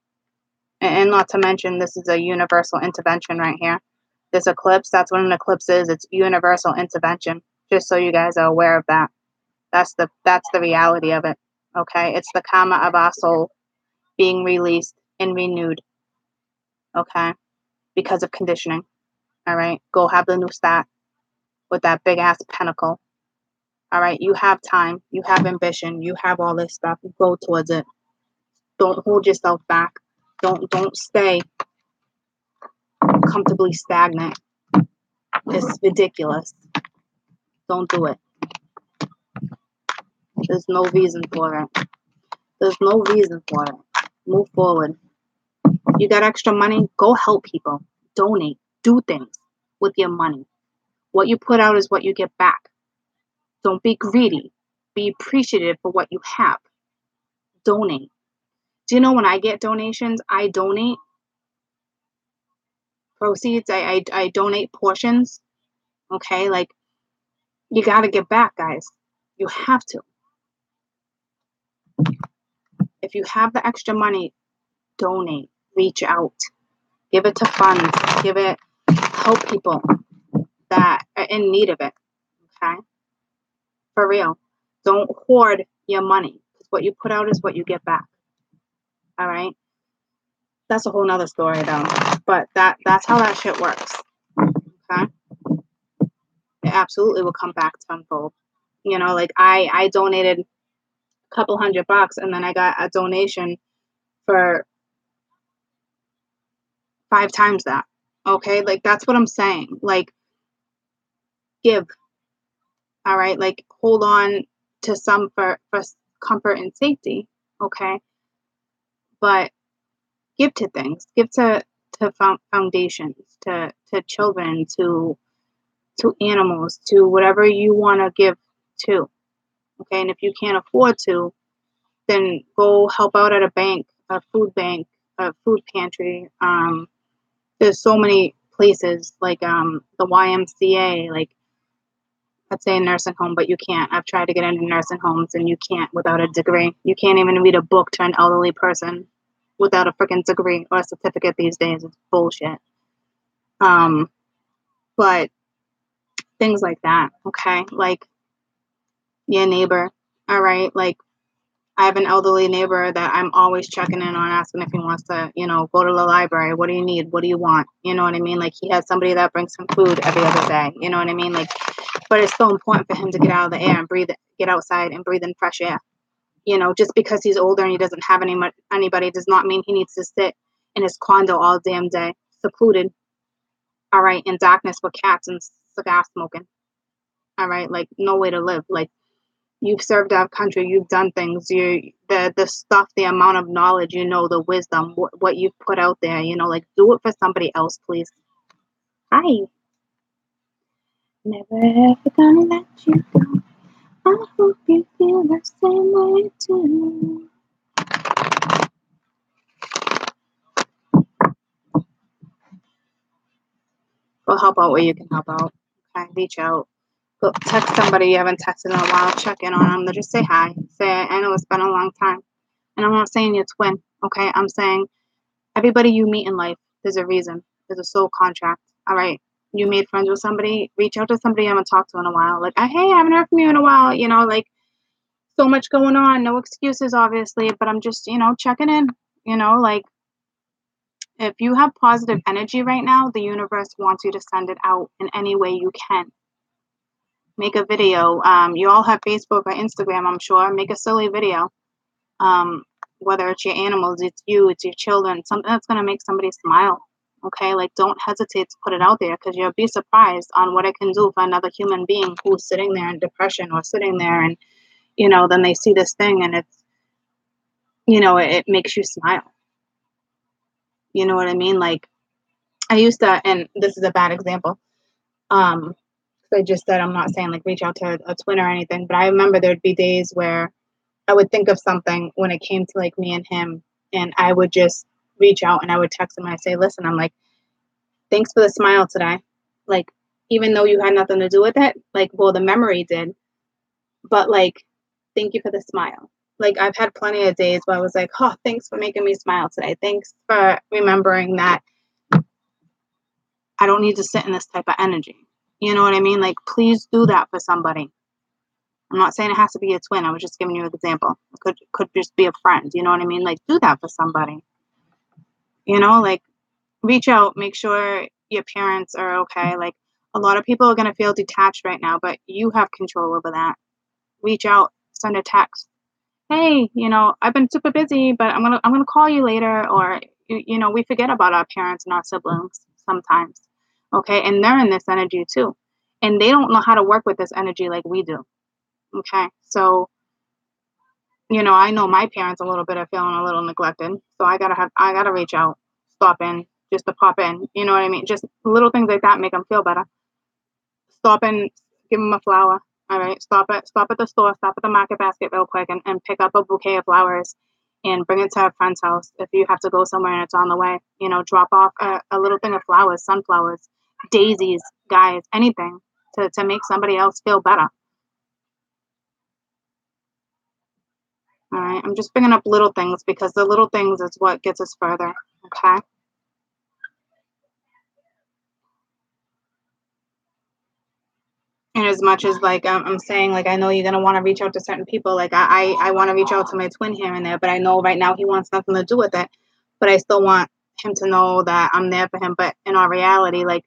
A: And not to mention, this is a universal intervention right here. This eclipse, that's what an eclipse is. It's universal intervention. Just so you guys are aware of that. That's the reality of it. Okay? It's the karma of our soul being released and renewed. Okay? Because of conditioning. All right? Go have the new start with that big ass pentacle. All right? You have time. You have ambition. You have all this stuff. Go towards it. Don't hold yourself back. Don't stay comfortably stagnant. It's ridiculous. Don't do it. There's no reason for it. There's no reason for it. Move forward. You got extra money? Go help people. Donate. Do things with your money. What you put out is what you get back. Don't be greedy. Be appreciative for what you have. Donate. Do you know when I get donations, I donate proceeds. I donate portions. Okay? Like, you got to give back, guys. You have to. If you have the extra money, donate. Reach out. Give it to funds. Help people that are in need of it. Okay? For real. Don't hoard your money. Because what you put out is what you get back. All right? That's a whole nother story though. But that's how that shit works. Okay? It absolutely will come back tenfold. You know, like I donated a couple $100 and then I got a donation for 5 times that. Okay? Like that's what I'm saying. Like give. All right? Like hold on to some for comfort and safety. Okay? But give to things. Give to foundations, to children, to animals, to whatever you want to give to. Okay? And if you can't afford to, then go help out at a bank, a food food pantry. There's so many places like the YMCA, like I'd say a nursing home, but you can't. I've tried to get into nursing homes and you can't without a degree. You can't even read a book to an elderly person. without a freaking degree or a certificate these days. It's bullshit. But things like that, okay? Like your neighbor, all right? Like I have an elderly neighbor that I'm always checking in on, asking if he wants to, go to the library. What do you need? What do you want? You know what I mean? Like he has somebody that brings him food every other day. You know what I mean? Like, but it's so important for him to get out of the air and get outside and breathe in fresh air. Just because he's older and he doesn't have anybody does not mean he needs to sit in his condo all damn day, secluded, all right, in darkness with cats and cigar smoking, all right, like no way to live. Like you've served our country, you've done things, the stuff, the amount of knowledge, the wisdom, what you've put out there, like do it for somebody else, please. Hi. Never ever gonna let you go. I hope you feel the same way too. Go help out where you can help out. Okay, reach out. Go text somebody you haven't texted in a while. Check in on them. Just say hi. Say, I know it's been a long time. And I'm not saying you're twin. Okay, I'm saying everybody you meet in life, there's a reason. There's a soul contract. All right. You made friends with somebody. Reach out to somebody you haven't talked to in a while. Like, hey, I haven't heard from you in a while. Like so much going on. No excuses, obviously. But I'm just, checking in. Like if you have positive energy right now, the universe wants you to send it out in any way you can. Make a video. You all have Facebook or Instagram, I'm sure. Make a silly video. Whether it's your animals, it's you, it's your children, something that's going to make somebody smile. Okay, like don't hesitate to put it out there because you'll be surprised on what it can do for another human being who's sitting there in depression or sitting there and, then they see this thing and it's, it makes you smile. You know what I mean? Like I used to, and this is a bad example. I just said, I'm not saying like reach out to a twin or anything, but I remember there'd be days where I would think of something when it came to like me and him, and I would just reach out and I would text him and I'd say, listen, I'm like, thanks for the smile today. Like, even though you had nothing to do with it, like, well, the memory did, but like, thank you for the smile. Like, I've had plenty of days where I was like, oh, thanks for making me smile today. Thanks for remembering that I don't need to sit in this type of energy. You know what I mean? Like, please do that for somebody. I'm not saying it has to be a twin. I was just giving you an example. It could just be a friend. You know what I mean? Like, do that for somebody. Like, reach out. Make sure your parents are okay. Like, a lot of people are going to feel detached right now, but you have control over that. Reach out. Send a text. Hey, I've been super busy, but I'm gonna call you later. Or, we forget about our parents and our siblings sometimes. Okay, and they're in this energy too, and they don't know how to work with this energy like we do. Okay, so I know my parents a little bit are feeling a little neglected, so I gotta reach out, stop in, just to pop in. You know what I mean? Just little things like that make them feel better. Stop in, give them a flower. All right, stop at the store, stop at the market basket real quick, and pick up a bouquet of flowers, and bring it to a friend's house. If you have to go somewhere and it's on the way, drop off a little thing of flowers, sunflowers, daisies, guys, anything to make somebody else feel better. All right, I'm just bringing up little things because the little things is what gets us further. Okay. And as much as like I'm saying, like I know you're gonna want to reach out to certain people. Like I want to reach out to my twin here and there, but I know right now he wants nothing to do with it. But I still want him to know that I'm there for him. But in our reality, like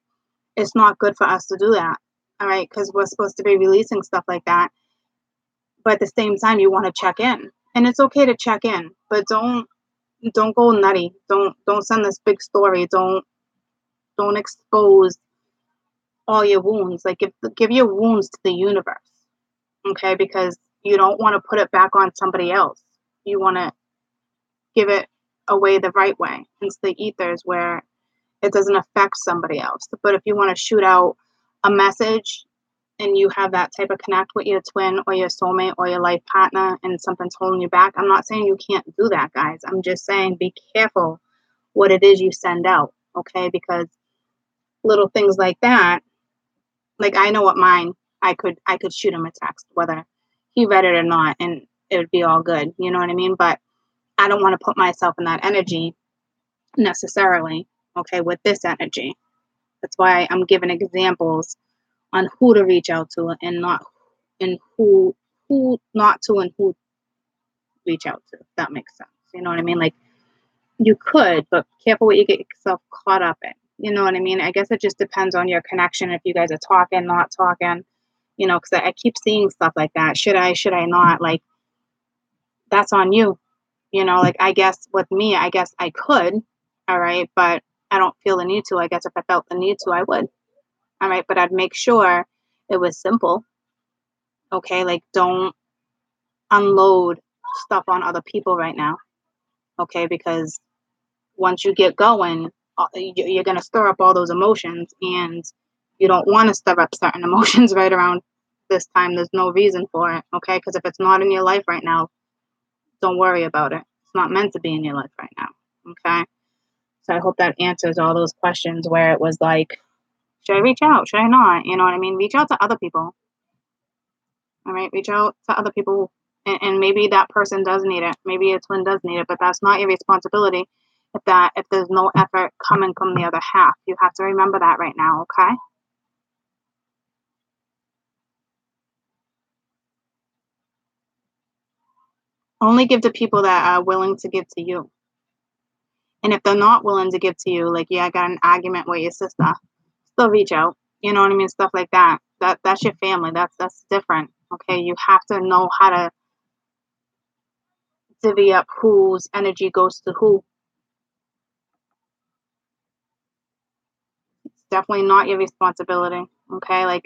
A: it's not good for us to do that. All right, because we're supposed to be releasing stuff like that. But at the same time, you want to check in, and it's okay to check in, but don't go nutty. Don't send this big story. Don't expose all your wounds. Like give your wounds to the universe. Okay, because you don't want to put it back on somebody else. You want to give it away the right way into the ethers where it doesn't affect somebody else. But if you want to shoot out a message and you have that type of connect with your twin or your soulmate or your life partner and something's holding you back, I'm not saying you can't do that, guys. I'm just saying be careful what it is you send out, okay? Because little things like that, like I know what mine, I could shoot him a text, whether he read it or not, and it would be all good. You know what I mean? But I don't want to put myself in that energy necessarily, okay, with this energy. That's why I'm giving examples on who to reach out to and not, and who not to and who reach out to, if that makes sense. You know what I mean? Like, you could, but careful what you get yourself caught up in. You know what I mean? I guess it just depends on your connection, if you guys are talking, not talking, you know, because I keep seeing stuff like that. Should I not? Like, that's on you. You know, like, I guess with me, I guess I could, all right, but I don't feel the need to. I guess if I felt the need to, I would, all right, but I'd make sure it was simple, okay? Like, don't unload stuff on other people right now, okay? Because once you get going, you're going to stir up all those emotions, and you don't want to stir up certain emotions right around this time. There's no reason for it, okay? Because if it's not in your life right now, don't worry about it. It's not meant to be in your life right now, okay? So I hope that answers all those questions where it was like, should I reach out? Should I not? You know what I mean? Reach out to other people, all right? Reach out to other people, and maybe that person does need it. Maybe a twin does need it, but that's not your responsibility if there's no effort coming from the other half. You have to remember that right now, okay? Only give to people that are willing to give to you. And if they're not willing to give to you, like, yeah, I got an argument with your sister, still reach out. You know what I mean? Stuff like that. That's your family. That's different. Okay. You have to know how to divvy up whose energy goes to who. It's definitely not your responsibility. Okay. Like,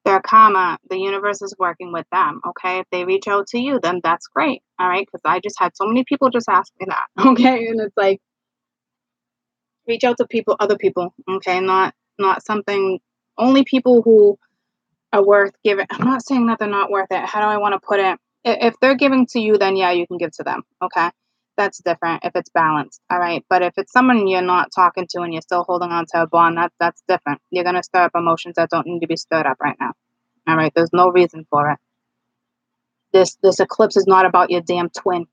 A: their karma, the universe is working with them. Okay. If they reach out to you, then that's great. All right. Because I just had so many people just ask me that. Okay. And it's like, reach out to people, other people. Okay. Not something, only people who are worth giving. I'm not saying that they're not worth it. How do I want to put it? If they're giving to you, then yeah, you can give to them. Okay. That's different if it's balanced. All right. But if it's someone you're not talking to and you're still holding on to a bond, that's different. You're going to stir up emotions that don't need to be stirred up right now. All right. There's no reason for it. This eclipse is not about your damn twin.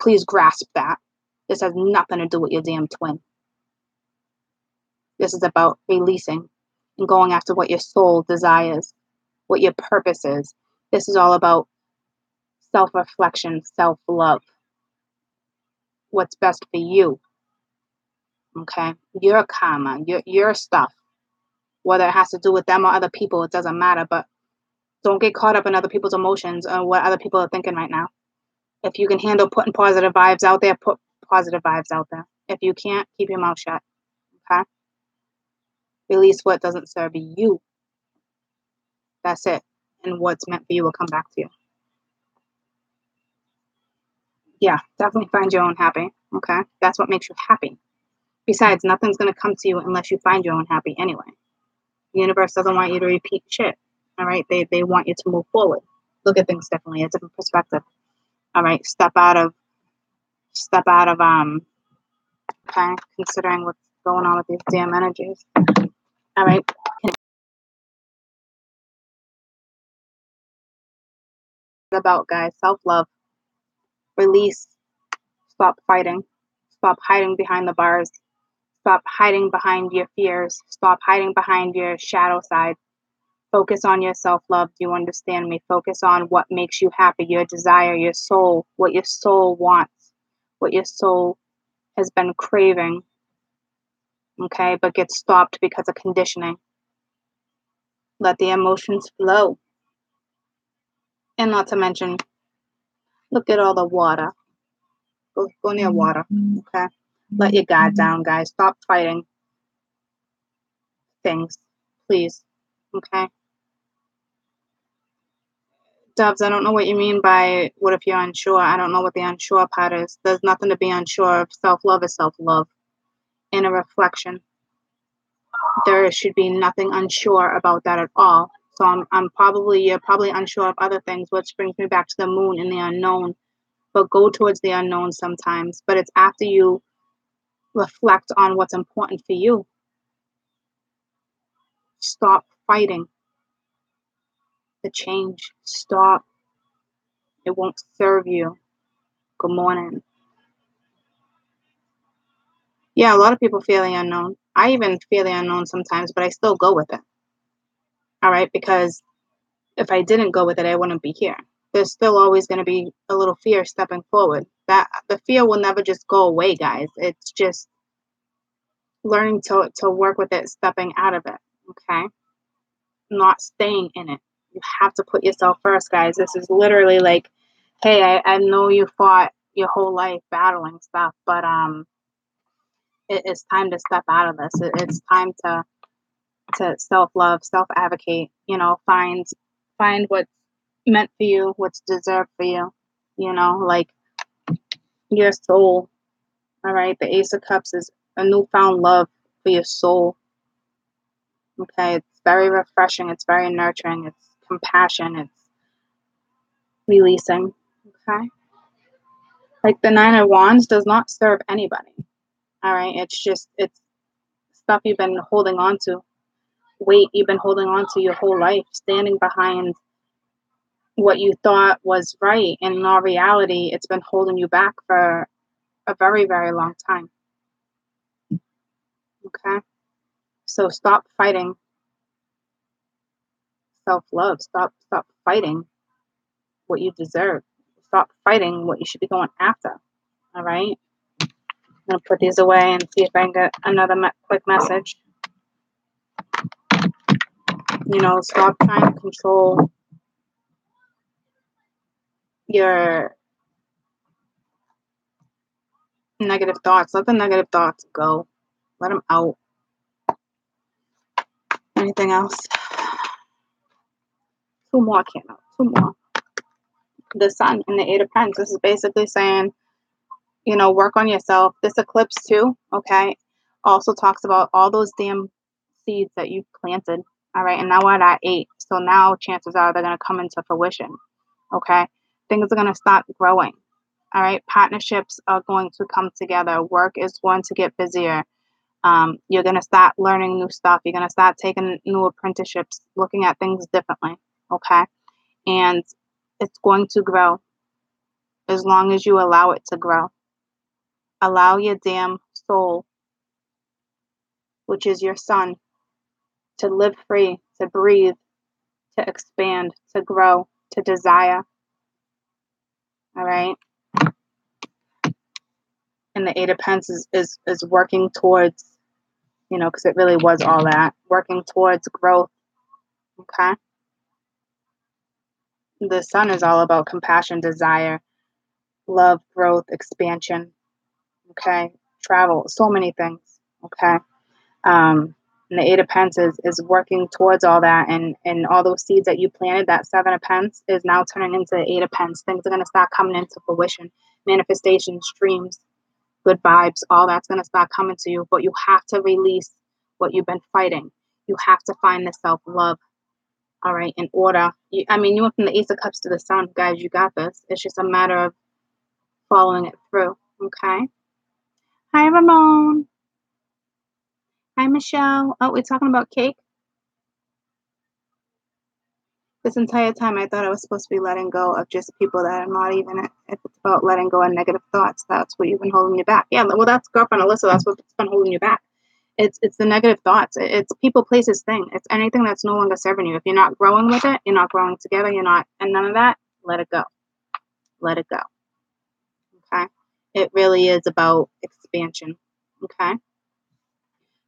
A: Please grasp that. This has nothing to do with your damn twin. This is about releasing and going after what your soul desires, what your purpose is. This is all about self-reflection, self-love, what's best for you, okay? Your karma, your stuff, whether it has to do with them or other people, it doesn't matter, but don't get caught up in other people's emotions or what other people are thinking right now. If you can handle putting positive vibes out there, put positive vibes out there. If you can't, keep your mouth shut, okay? Release what doesn't serve you. That's it. And what's meant for you will come back to you. Yeah, definitely find your own happy, okay? That's what makes you happy. Besides, nothing's going to come to you unless you find your own happy anyway. The universe doesn't want you to repeat shit, all right? They want you to move forward. Look at things differently, a different perspective, all right? Step out of, okay, considering what's going on with these damn energies, all right? About, guys, self-love, release, stop fighting, stop hiding behind the bars, stop hiding behind your fears, stop hiding behind your shadow side. Focus on your self-love. Do you understand me? Focus on what makes you happy, your desire, your soul, what your soul wants, what your soul has been craving, okay, but gets stopped because of conditioning. Let the emotions flow. And not to mention, look at all the water. Go near water, okay? Let your guard down, guys. Stop fighting things, please, okay? Doves, I don't know what you mean by what if you're unsure. I don't know what the unsure part is. There's nothing to be unsure of. Self-love is self-love. In a reflection, there should be nothing unsure about that at all. So you're probably unsure of other things, which brings me back to the moon and the unknown. But go towards the unknown sometimes. But it's after you reflect on what's important for you. Stop fighting the change. Stop. It won't serve you. Good morning. Yeah, a lot of people fear the unknown. I even fear the unknown sometimes, but I still go with it. All right, because if I didn't go with it, I wouldn't be here. There's still always going to be a little fear stepping forward. That the fear will never just go away, guys. It's just learning to work with it, stepping out of it. Okay, not staying in it. You have to put yourself first, guys. This is literally like, hey, I know you fought your whole life battling stuff, but it's time to step out of this. It's time to self love, self advocate. You know, find what's meant for you, what's deserved for you. You know, like your soul. All right, the Ace of Cups is a newfound love for your soul. Okay, it's very refreshing. It's very nurturing. It's compassion. It's releasing. Okay, like the Nine of Wands does not serve anybody. All right, it's stuff you've been holding on to, weight you've been holding on to your whole life, standing behind what you thought was right, and in all reality, it's been holding you back for a very, very long time. Okay, so stop fighting self-love. Stop fighting what you deserve. Stop fighting what you should be going after. All right, I'm gonna put these away and see if I can get another quick message. You know, stop trying to control your negative thoughts. Let the negative thoughts go. Let them out. Anything else? Two more candles. Two more. The Sun and the Eight of Pentacles. This is basically saying, you know, work on yourself. This eclipse too, okay, also talks about all those damn seeds that you planted. All right, and now we're at 8. So now chances are they're going to come into fruition. Okay, things are going to start growing. All right, partnerships are going to come together. Work is going to get busier. You're going to start learning new stuff. You're going to start taking new apprenticeships, looking at things differently. Okay, and it's going to grow as long as you allow it to grow. Allow your damn soul, which is your sun, to live free, to breathe, to expand, to grow, to desire. All right. And the Eight of Pentacles is working towards, you know, because it really was all that, working towards growth. Okay. The sun is all about compassion, desire, love, growth, expansion. Okay. Travel, so many things. Okay. And the Eight of Pentacles is working towards all that, and all those seeds that you planted, that Seven of Pentacles is now turning into the Eight of Pentacles. Things are going to start coming into fruition, manifestations, dreams, good vibes, all that's going to start coming to you. But you have to release what you've been fighting. You have to find the self-love, all right, in order. You went from the Ace of Cups to the Sun, guys. You got this. It's just a matter of following it through. Okay. Hi, Ramon. Hi, Michelle. Oh, we're talking about cake. This entire time, I thought I was supposed to be letting go of just people that are not even. If it's about letting go of negative thoughts, that's what you've been holding you back. Yeah, well, that's girlfriend Alyssa. That's what's been holding you back. It's the negative thoughts. It's people, places, thing. It's anything that's no longer serving you. If you're not growing with it, you're not growing together. You're not, and none of that. Let it go. Let it go. Okay. It really is about expansion. Okay.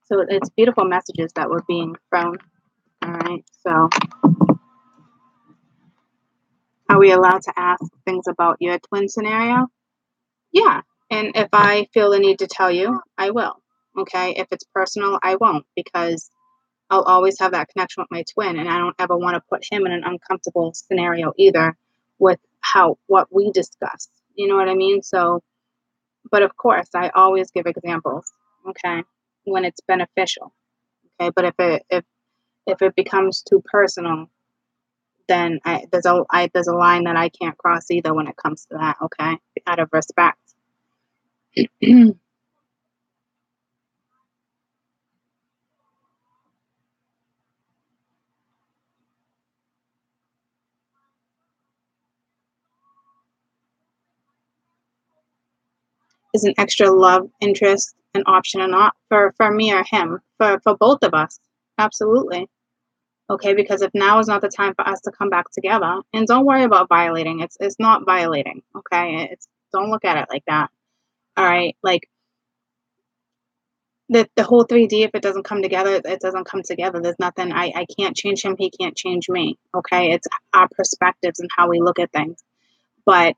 A: So it's beautiful messages that were being thrown. All right. So are we allowed to ask things about your twin scenario? Yeah. And if I feel the need to tell you, I will. Okay. If it's personal, I won't, because I'll always have that connection with my twin, and I don't ever want to put him in an uncomfortable scenario either with what we discuss. You know what I mean? So, but of course, I always give examples, okay, when it's beneficial. Okay. But if it becomes too personal, then there's a line that I can't cross either when it comes to that, okay? Out of respect. Is an extra love interest an option or not for me or him? For both of us. Absolutely. Okay, because if now is not the time for us to come back together, and don't worry about violating. It's not violating. Okay, it's don't look at it like that. All right, like the whole 3D. If it doesn't come together, it doesn't come together. There's nothing. I can't change him. He can't change me. Okay, it's our perspectives and how we look at things. But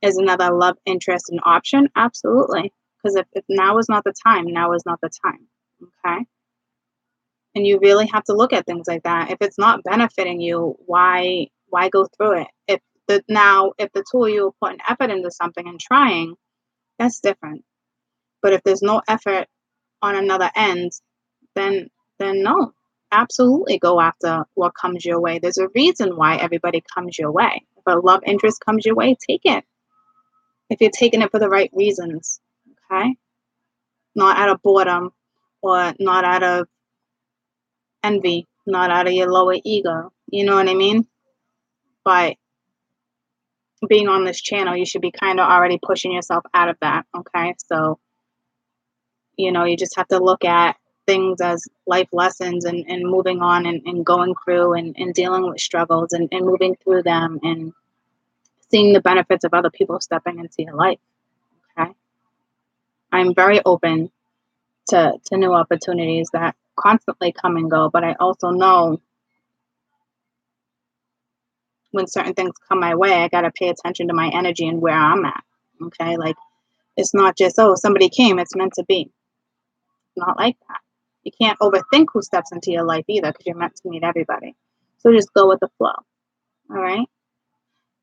A: is another love interest an option? Absolutely. Because if now is not the time, now is not the time. Okay. And you really have to look at things like that. If it's not benefiting you, why go through it? If the two of you are putting effort into something and trying, that's different. But if there's no effort on another end, then no. Absolutely go after what comes your way. There's a reason why everybody comes your way. If a love interest comes your way, take it. If you're taking it for the right reasons, okay? Not out of boredom or not out of envy, not out of your lower ego. You know what I mean? But being on this channel, you should be kind of already pushing yourself out of that, okay? So, you just have to look at things as life lessons and moving on and going through and dealing with struggles and moving through them and seeing the benefits of other people stepping into your life, okay? I'm very open to new opportunities that constantly come and go, but I also know when certain things come my way, I got to pay attention to my energy and where I'm at. Okay. Like it's not just, oh, somebody came, it's meant to be. Not like that. You can't overthink who steps into your life either because you're meant to meet everybody. So just go with the flow. All right.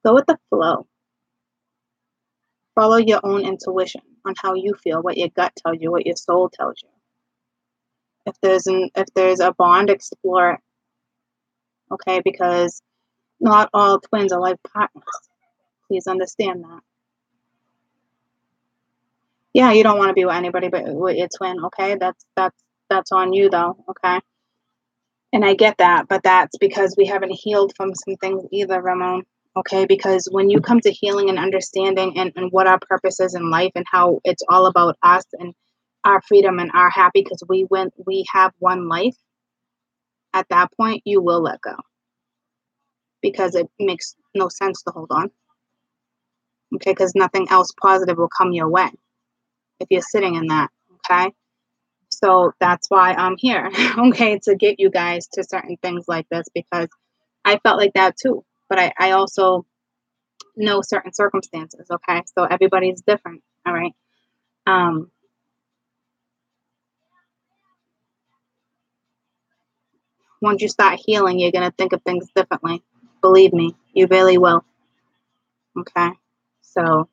A: Go with the flow. Follow your own intuition on how you feel, what your gut tells you, what your soul tells you. If there's a bond, explore it. Okay, because not all twins are life partners. Please understand that. Yeah, you don't want to be with anybody but with your twin, okay? That's on you though, okay? And I get that, but that's because we haven't healed from some things either, Ramon. Okay, because when you come to healing and understanding and what our purpose is in life and how it's all about us and our freedom and our happy because we have one life, at that point you will let go. Because it makes no sense to hold on. Okay, because nothing else positive will come your way if you're sitting in that. Okay. So that's why I'm here, okay, to get you guys to certain things like this because I felt like that too. But I also know certain circumstances, okay? So everybody's different, all right? Once you start healing, you're going to think of things differently. Believe me, you really will, okay? So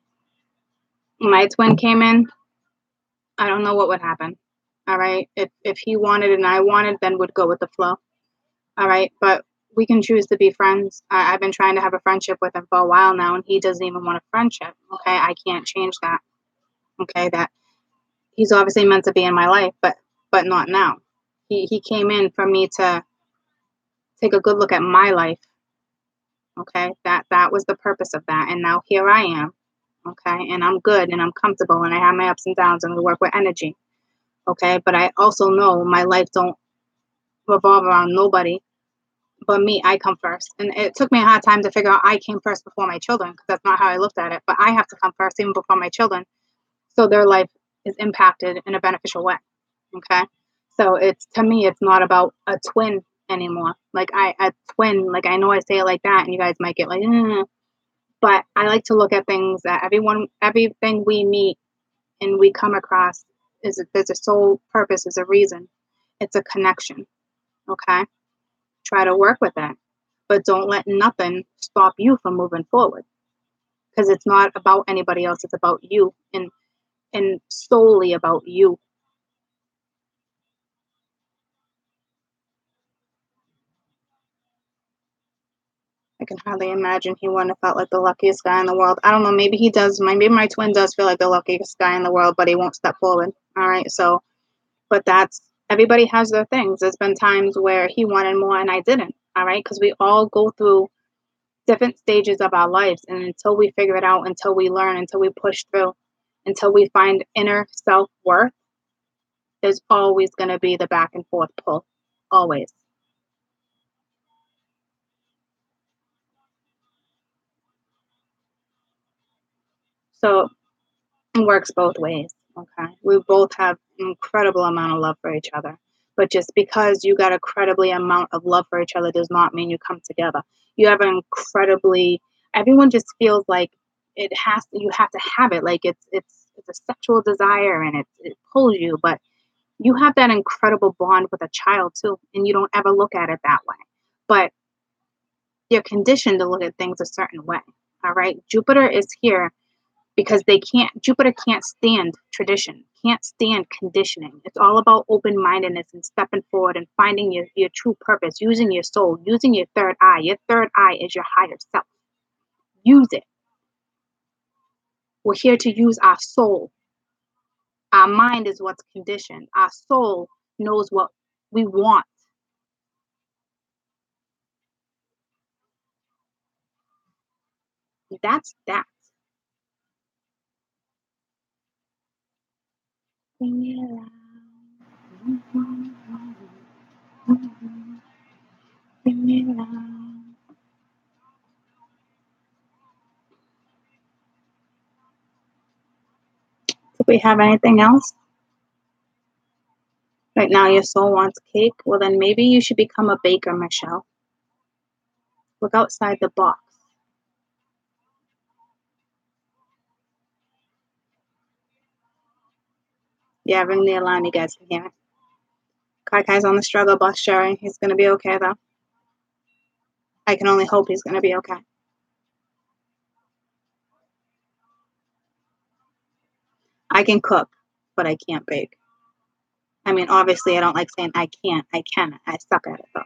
A: my twin came in, I don't know what would happen, all right? If he wanted and I wanted, then would go with the flow. All right, but we can choose to be friends. I've been trying to have a friendship with him for a while now, and he doesn't even want a friendship. Okay, I can't change that. Okay, that he's obviously meant to be in my life, but not now. He came in for me to take a good look at my life. Okay, that was the purpose of that, and now here I am. Okay, and I'm good and I'm comfortable, and I have my ups and downs, and we work with energy. Okay, but I also know my life don't revolve around nobody but me. I come first. And it took me a hard time to figure out I came first before my children because that's not how I looked at it. But I have to come first even before my children. So their life is impacted in a beneficial way. Okay. So it's to me, it's not about a twin anymore. Like a twin, like I know I say it like that and you guys might get like, but I like to look at things that everything we meet and we come across there's a sole purpose, is a reason. It's a connection. Okay. Try to work with that. But don't let nothing stop you from moving forward. Because it's not about anybody else, it's about you and solely about you. I can hardly imagine he wouldn't have felt like the luckiest guy in the world. I don't know, maybe he does. Maybe my twin does feel like the luckiest guy in the world, but he won't step forward. All right. So, but that's everybody has their things. There's been times where he wanted more and I didn't. All right. Because we all go through different stages of our lives. And until we figure it out, until we learn, until we push through, until we find inner self-worth, there's always going to be the back and forth pull. Always. So it works both ways. Okay. We both have an incredible amount of love for each other. But just because you got a incredibly amount of love for each other does not mean you come together. You have an incredibly everyone just feels like you have to have it. Like it's a sexual desire and it pulls you, but you have that incredible bond with a child too, and you don't ever look at it that way. But you're conditioned to look at things a certain way. All right. Jupiter is here because Jupiter can't stand tradition, can't stand conditioning. It's all about open-mindedness and stepping forward and finding your true purpose, using your soul, using your third eye. Your third eye is your higher self. Use it. We're here to use our soul. Our mind is what's conditioned. Our soul knows what we want. That's that. Bring me around. Bring me around. Do we have anything else? Right now, your soul wants cake. Well, then maybe you should become a baker, Michelle. Look outside the box. Yeah, ring the alarm. You guys can hear it. Kai on the struggle bus, Sherry. He's going to be okay, though. I can only hope he's going to be okay. I can cook, but I can't bake. I mean, obviously, I don't like saying I can't. I can. I suck at it, though.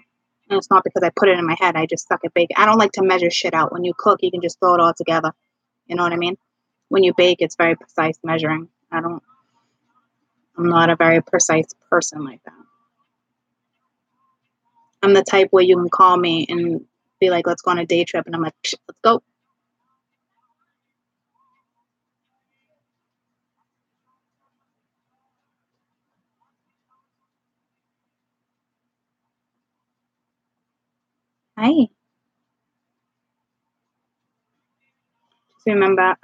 A: And it's not because I put it in my head. I just suck at baking. I don't like to measure shit out. When you cook, you can just throw it all together. You know what I mean? When you bake, it's very precise measuring. I'm not a very precise person like that. I'm the type where you can call me and be like, let's go on a day trip. And I'm like, let's go. Hi. Remember,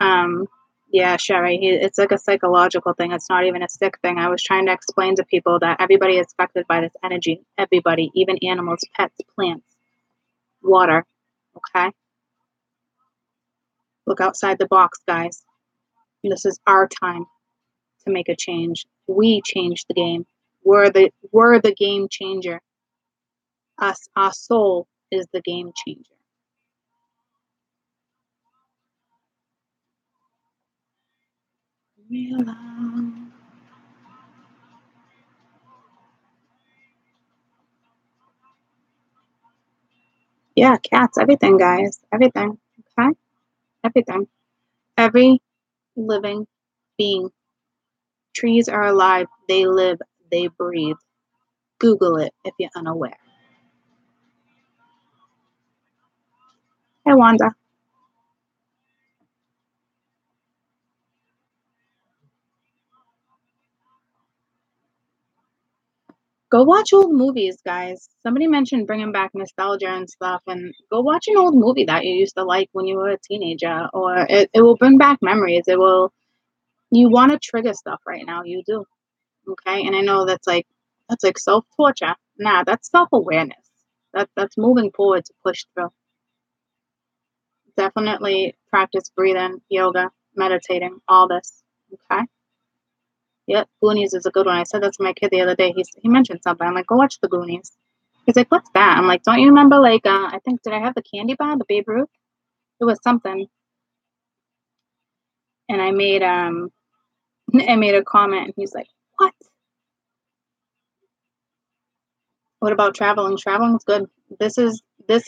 A: yeah, Sherry, it's like a psychological thing. It's not even a sick thing. I was trying to explain to people that everybody is affected by this energy. Everybody, even animals, pets, plants, water. Okay? Look outside the box, guys. This is our time to make a change. We change the game. We're the game changer. Us, our soul is the game changer. Yeah, cats, everything, guys. Everything. Okay? Everything. Every living being. Trees are alive. They live. They breathe. Google it if you're unaware. Hey, Wanda. Go watch old movies, guys. Somebody mentioned bringing back nostalgia and stuff, and go watch an old movie that you used to like when you were a teenager, or it will bring back memories. It will. You want to trigger stuff right now. You do. Okay? And I know that's like self-torture. Nah, that's self-awareness. That's moving forward to push through. Definitely practice breathing, yoga, meditating, all this. Okay? Yep, Goonies is a good one. I said that to my kid the other day. He mentioned something. I'm like, go watch the Goonies. He's like, what's that? I'm like, don't you remember, like, I think, did I have the candy bar, the Babe Ruth? It was something. And I made I made a comment, and he's like, what? What about traveling? Traveling's good. This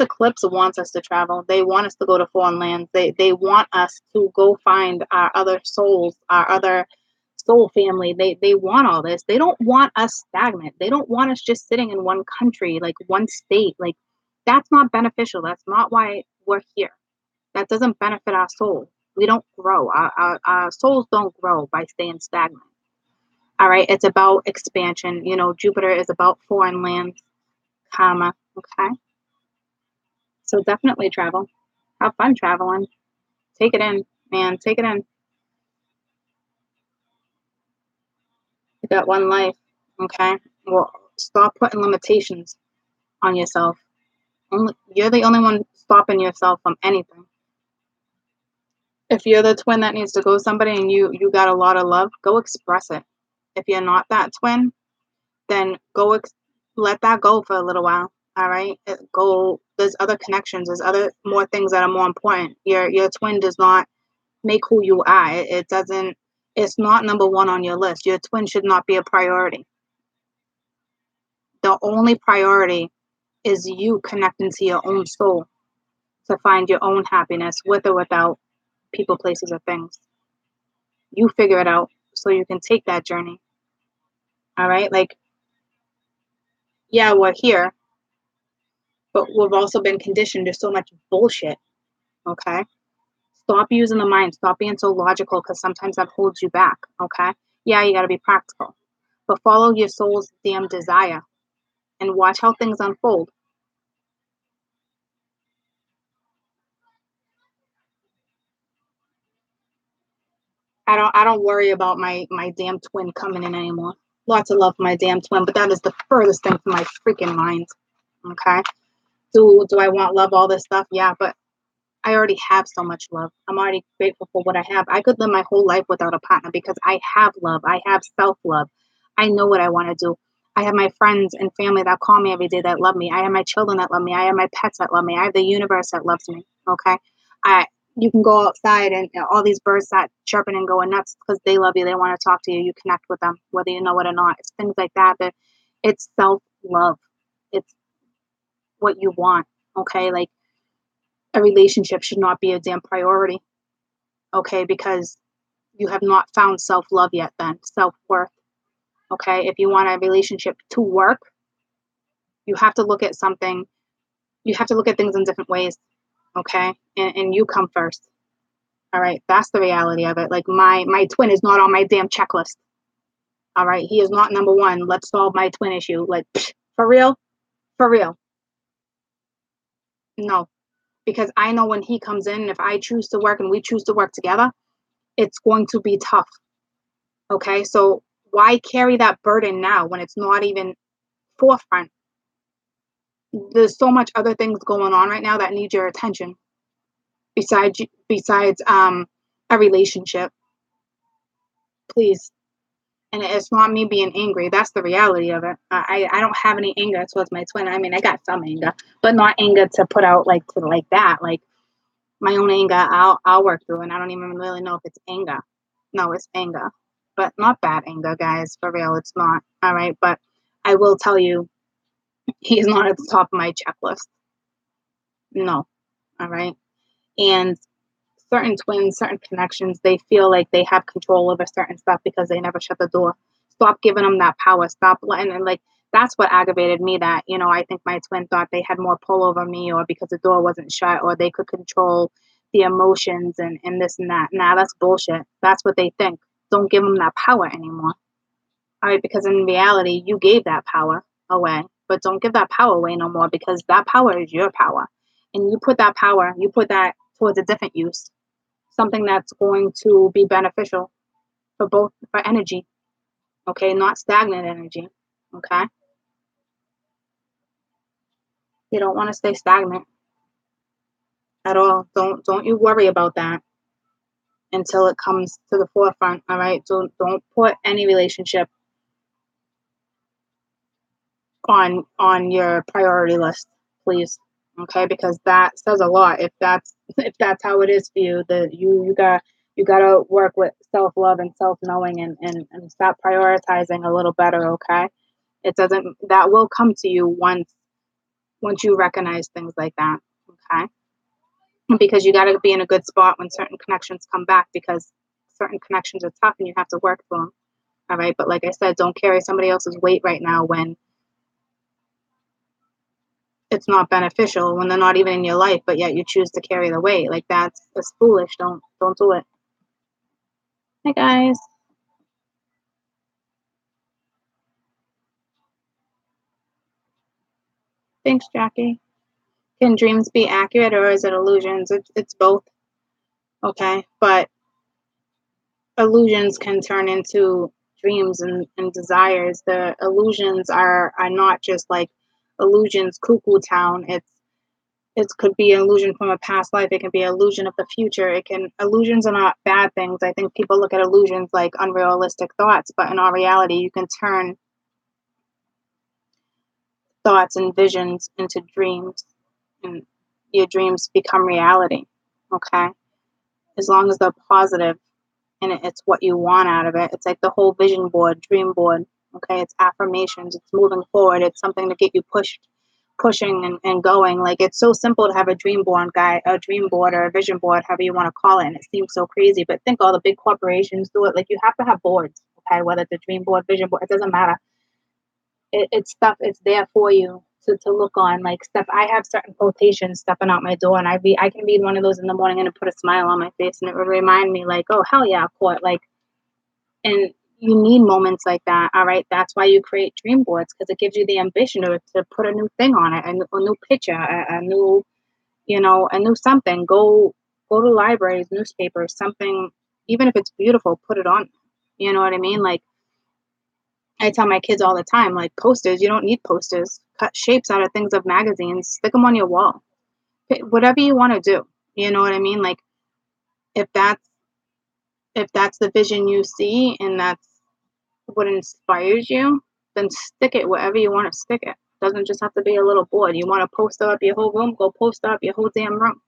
A: eclipse wants us to travel. They want us to go to foreign lands. They want us to go find our other souls, our other soul family. They want all this. They don't want us stagnant. They don't want us just sitting in one country, like one state. Like that's not beneficial. That's not why we're here. That doesn't benefit our soul. We don't grow. Our souls don't grow by staying stagnant. All right. It's about expansion. You know, Jupiter is about foreign lands, karma. Okay. So definitely travel. Have fun traveling. Take it in, man. Take it in. You got one life. Okay. Well, stop putting limitations on yourself. You're the only one stopping yourself from anything. If you're the twin that needs to go somebody and you got a lot of love, go express it. If you're not that twin, then let that go for a little while. All right, go. There's other connections. There's other more things that are more important. Your twin does not make who you are. It doesn't. It's not number one on your list. Your twin should not be a priority. The only priority is you connecting to your own soul to find your own happiness with or without people, places, or things. You figure it out so you can take that journey. All right, like, yeah, we're here, but we've also been conditioned to so much bullshit. Okay, stop using the mind. Stop being so logical because sometimes that holds you back. Okay, yeah, you got to be practical, but follow your soul's damn desire and watch how things unfold. I don't worry about my damn twin coming in anymore. Lots of love for my damn twin, but that is the furthest thing from my freaking mind. Okay. Do I want love, all this stuff? Yeah, but I already have so much love. I'm already grateful for what I have. I could live my whole life without a partner because I have love. I have self-love. I know what I want to do. I have my friends and family that call me every day that love me. I have my children that love me. I have my pets that love me. I have the universe that loves me. Okay. I You can go outside and all these birds start chirping and going nuts because they love you. They want to talk to you. You connect with them, whether you know it or not. It's things like that. That it's self-love. It's what you want. Okay. Like a relationship should not be a damn priority. Okay. Because you have not found self-love yet, then self-worth. Okay. If you want a relationship to work, you have to look at something, you have to look at things in different ways. Okay. And you come first. All right. That's the reality of it. Like my twin is not on my damn checklist. All right. He is not number one. Let's solve my twin issue. Like, psh, for real? For real. No. Because I know when he comes in, if I choose to work and we choose to work together, it's going to be tough. Okay. So why carry that burden now when it's not even forefront? There's so much other things going on right now that need your attention besides a relationship. Please. And it's not me being angry. That's the reality of it. I don't have any anger towards my twin. I mean, I got some anger, but not anger to put out like that. Like my own anger, I'll work through, and I don't even really know if it's anger. No, it's anger, but not bad anger, guys. For real, it's not. All right, but I will tell you, he's not at the top of my checklist. No. All right. And certain twins, certain connections, they feel like they have control over certain stuff because they never shut the door. Stop giving them that power. Stop letting and like that's what aggravated me. That I think my twin thought they had more pull over me, or because the door wasn't shut, or they could control the emotions and this and that. Nah, that's bullshit. That's what they think. Don't give them that power anymore. All right, because in reality, you gave that power away, but don't give that power away no more because that power is your power, and you put that towards a different use, something that's going to be beneficial for energy. Okay, not stagnant energy. Okay, you don't want to stay stagnant at all. Don't you worry about that until it comes to the forefront. All right, don't put any relationship on your priority list, please. Okay, because that says a lot. If that's how it is for you, that you gotta work with self-love and self-knowing, and stop prioritizing a little better. Okay, it doesn't that will come to you once you recognize things like that. Okay, because you got to be in a good spot when certain connections come back, because certain connections are tough and you have to work for them. All right, but like I said, don't carry somebody else's weight right now when it's not beneficial, when they're not even in your life, but yet you choose to carry the weight. Like that's foolish. Don't do it. Hi, guys. Thanks, Jackie. Can dreams be accurate or is it illusions? It's both. Okay. But illusions can turn into dreams and desires. The illusions are not just like illusions cuckoo town. It could be an illusion from a past life. It can be an illusion of the future. Illusions are not bad things. I think people look at illusions like unrealistic thoughts, but in all reality, you can turn thoughts and visions into dreams, and your dreams become reality. Okay, as long as they're positive and it's what you want out of it. It's like the whole vision board, dream board. Okay, it's affirmations. It's moving forward. It's something to get you pushing and going. Like, it's so simple to have a dream board, a dream board or a vision board, however you want to call it. And it seems so crazy, but think all the big corporations do it. Like, you have to have boards. Okay, whether it's a dream board, vision board, it doesn't matter. It's stuff. It's there for you to look on. Like, stuff. I have certain quotations stepping out my door, and I can read one of those in the morning and it put a smile on my face, and it would remind me, like, oh hell yeah, court. Like, and you need moments like that. All right, that's why you create dream boards, because it gives you the ambition to put a new thing on it, a new picture, a new, a new something. Go to libraries, newspapers, something. Even if it's beautiful, put it on. You know what I mean? Like, I tell my kids all the time, like, posters, you don't need posters. Cut shapes out of things of magazines, stick them on your wall. Whatever you want to do. You know what I mean? Like, if that's the vision you see and that's what inspires you, then stick it wherever you want to stick it. Doesn't just have to be a little board. You want to poster up your whole room, go poster up your whole damn room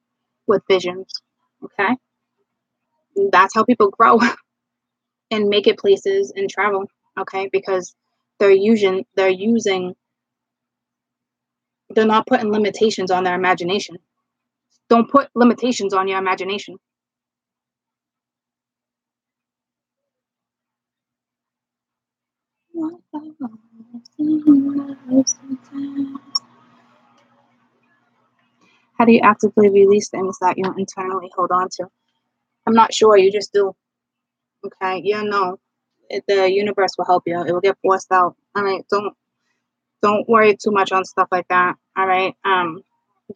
A: with visions. Okay? That's how people grow and make it places and travel. Okay? Because they're not putting limitations on their imagination. Don't put limitations on your imagination. How do you actively release things that you internally hold on to? I'm not sure. You just do. Okay? Yeah, no. The universe will help you. It will get forced out. All right? Don't worry too much on stuff like that. All right?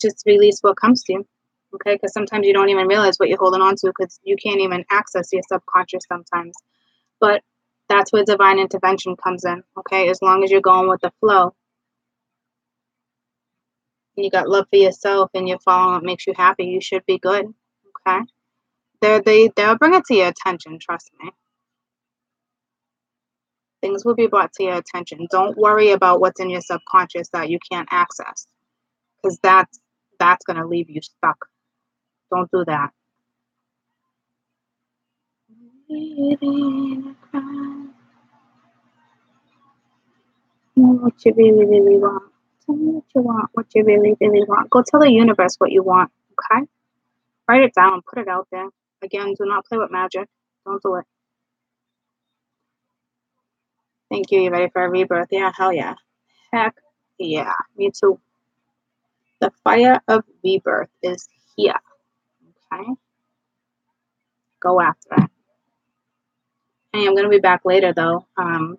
A: Just release what comes to you. Okay? Because sometimes you don't even realize what you're holding on to, because you can't even access your subconscious sometimes. But that's where divine intervention comes in. Okay? As long as you're going with the flow, and you got love for yourself, and you're following what makes you happy, you should be good. Okay? They'll bring it to your attention. Trust me. Things will be brought to your attention. Don't worry about what's in your subconscious that you can't access, because that's going to leave you stuck. Don't do that. What you really, really want. Tell me what you want, what you really, really want. Go tell the universe what you want, okay? Write it down, put it out there. Again, do not play with magic. Don't do it. Thank you. You ready for a rebirth? Yeah, hell yeah. Heck yeah. Me too. The fire of rebirth is here. Okay? Go after it. Hey, I'm gonna be back later though. We're